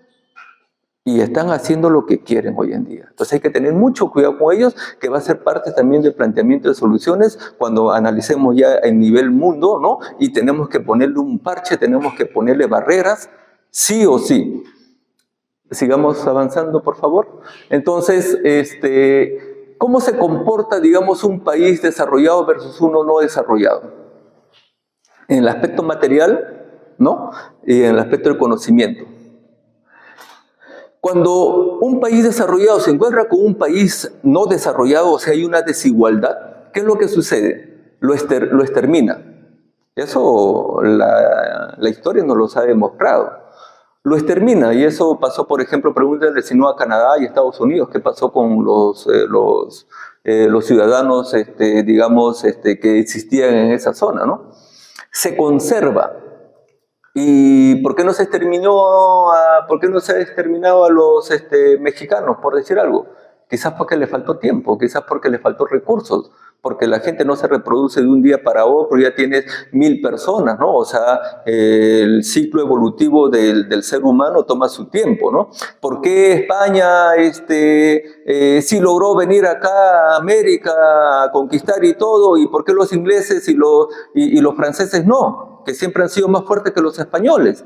y están haciendo lo que quieren hoy en día. Entonces hay que tener mucho cuidado con ellos, que va a ser parte también del planteamiento de soluciones cuando analicemos ya el nivel mundo, ¿no? Y tenemos que ponerle un parche, tenemos que ponerle barreras, sí o sí. Sigamos avanzando, por favor. Entonces, ¿cómo se comporta, digamos, un país desarrollado versus uno no desarrollado? En el aspecto material, ¿no? Y en el aspecto del conocimiento. Cuando un país desarrollado se encuentra con un país no desarrollado, o sea, hay una desigualdad, ¿qué es lo que sucede? Lo extermina. Eso la historia nos los ha demostrado. Lo extermina, y eso pasó, por ejemplo, pregúntenle si no a Canadá y Estados Unidos, ¿qué pasó con los ciudadanos, digamos, que existían en esa zona, ¿no? Se conserva. ¿Y por qué no se exterminó por qué no se ha exterminado a los mexicanos, por decir algo? Quizás porque le faltó tiempo, quizás porque le faltó recursos, porque la gente no se reproduce de un día para otro, ya tienes 1000 personas, ¿no? O sea, el ciclo evolutivo del ser humano toma su tiempo, ¿no? ¿Por qué España sí logró venir acá a América a conquistar y todo? ¿Y por qué los ingleses y los franceses no? Que siempre han sido más fuertes que los españoles.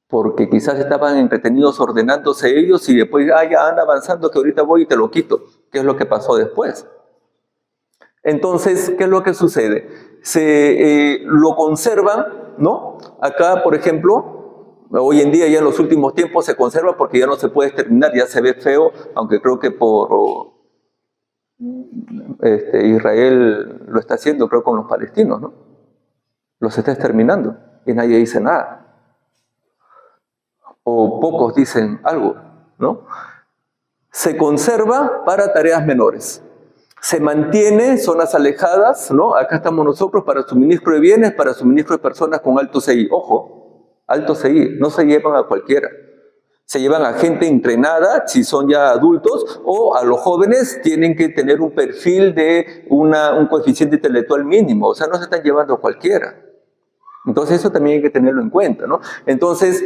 Porque quizás estaban entretenidos ordenándose ellos y después, ya anda avanzando que ahorita voy y te lo quito. ¿Qué es lo que pasó después? Entonces, ¿qué es lo que sucede? Lo conservan, ¿no? Acá, por ejemplo, hoy en día ya en los últimos tiempos se conserva porque ya no se puede exterminar, ya se ve feo, aunque creo que por Israel lo está haciendo, creo, con los palestinos, ¿no? Los está exterminando y nadie dice nada. O pocos dicen algo, ¿no? Se conserva para tareas menores. Se mantiene zonas alejadas, ¿no? Acá estamos nosotros para suministro de bienes, para suministro de personas con alto CI. Ojo, alto CI, no se llevan a cualquiera. Se llevan a gente entrenada, si son ya adultos, o a los jóvenes tienen que tener un perfil de un coeficiente intelectual mínimo, o sea, no se están llevando a cualquiera. Entonces eso también hay que tenerlo en cuenta, ¿no? Entonces,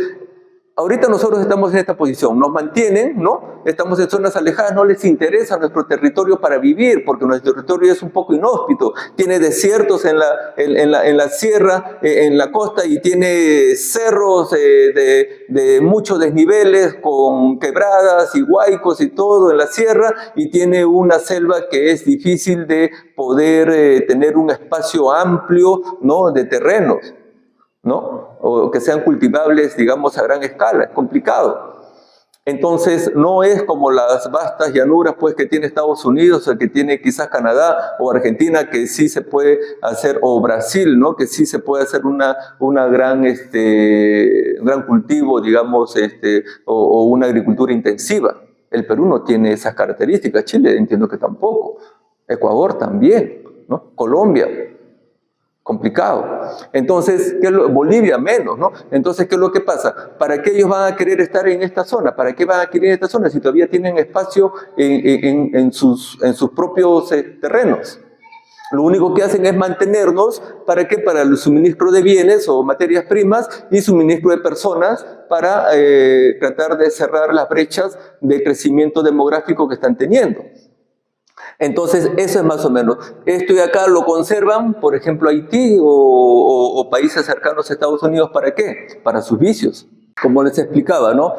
ahorita nosotros estamos en esta posición, nos mantienen, ¿no? Estamos en zonas alejadas, no les interesa nuestro territorio para vivir, porque nuestro territorio es un poco inhóspito, tiene desiertos en la sierra, en la costa, y tiene cerros de muchos desniveles, con quebradas y huaicos y todo en la sierra, y tiene una selva que es difícil de poder tener un espacio amplio, ¿no?, de terrenos, ¿no? O que sean cultivables, digamos, a gran escala, es complicado. Entonces, no es como las vastas llanuras, pues, que tiene Estados Unidos, o que tiene quizás Canadá o Argentina, que sí se puede hacer, o Brasil, ¿no?, que sí se puede hacer una gran, gran cultivo, digamos, o una agricultura intensiva. El Perú no tiene esas características, Chile entiendo que tampoco, Ecuador también, ¿no? Colombia, complicado. Entonces, Bolivia menos, ¿no? Entonces, ¿qué es lo que pasa? ¿Para qué ellos van a querer estar en esta zona? ¿Para qué van a querer esta zona si todavía tienen espacio en sus propios terrenos? Lo único que hacen es mantenernos, ¿para qué? Para el suministro de bienes o materias primas y suministro de personas para tratar de cerrar las brechas de crecimiento demográfico que están teniendo. Entonces, eso es más o menos. Esto y acá lo conservan, por ejemplo, Haití o países cercanos a Estados Unidos, ¿para qué? Para sus vicios. Como les explicaba, ¿no?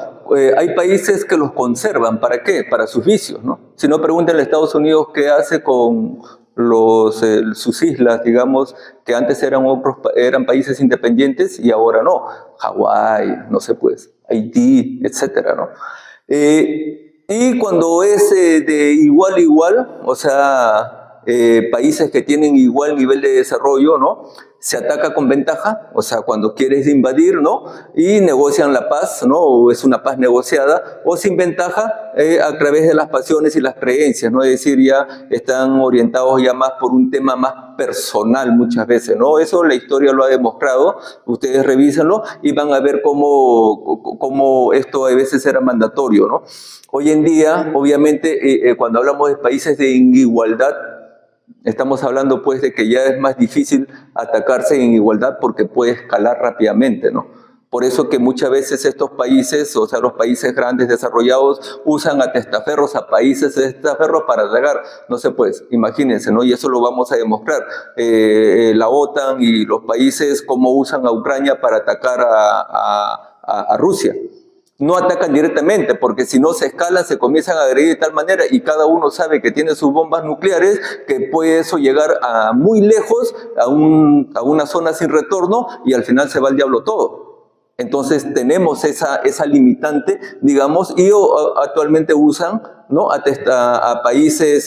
Hay países que los conservan, ¿para qué? Para sus vicios, ¿no? Si no, pregúntenle a Estados Unidos qué hace con sus islas, digamos, que antes eran países independientes y ahora no. Hawái, no sé, pues, Haití, etcétera, ¿no? Y cuando es de igual a igual, o sea, países que tienen igual nivel de desarrollo, ¿no?, se ataca con ventaja, o sea, cuando quieres invadir, ¿no?, y negocian la paz, ¿no?, o es una paz negociada, o sin ventaja a través de las pasiones y las creencias, ¿no?, es decir, ya están orientados ya más por un tema más personal muchas veces, ¿no? Eso la historia lo ha demostrado, ustedes revísenlo y van a ver cómo esto a veces era mandatorio, ¿no? Hoy en día, obviamente, cuando hablamos de países de igualdad, estamos hablando pues de que ya es más difícil atacarse en igualdad porque puede escalar rápidamente, ¿no? Por eso que muchas veces estos países, o sea, los países grandes desarrollados, usan a testaferros, a países de testaferros para atacar. No sé, pues, imagínense, ¿no? Y eso lo vamos a demostrar. La OTAN y los países cómo usan a Ucrania para atacar a Rusia. No atacan directamente, porque si no se escalan, se comienzan a agredir de tal manera y cada uno sabe que tiene sus bombas nucleares, que puede eso llegar a muy lejos, a una zona sin retorno y al final se va al diablo todo. Entonces tenemos esa limitante, digamos, y actualmente usan, ¿no?, a países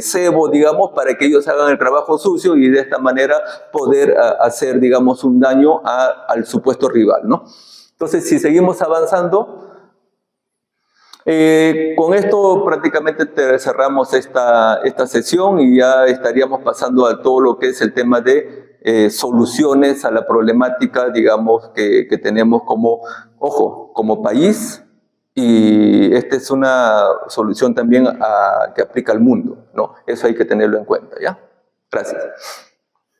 cebo, digamos, para que ellos hagan el trabajo sucio y de esta manera poder hacer, digamos, un daño al supuesto rival, ¿no? Entonces, si seguimos avanzando, con esto prácticamente cerramos esta sesión y ya estaríamos pasando a todo lo que es el tema de soluciones a la problemática, digamos, que tenemos como país, y esta es una solución también que aplica al mundo, ¿no? Eso hay que tenerlo en cuenta, ¿ya? Gracias.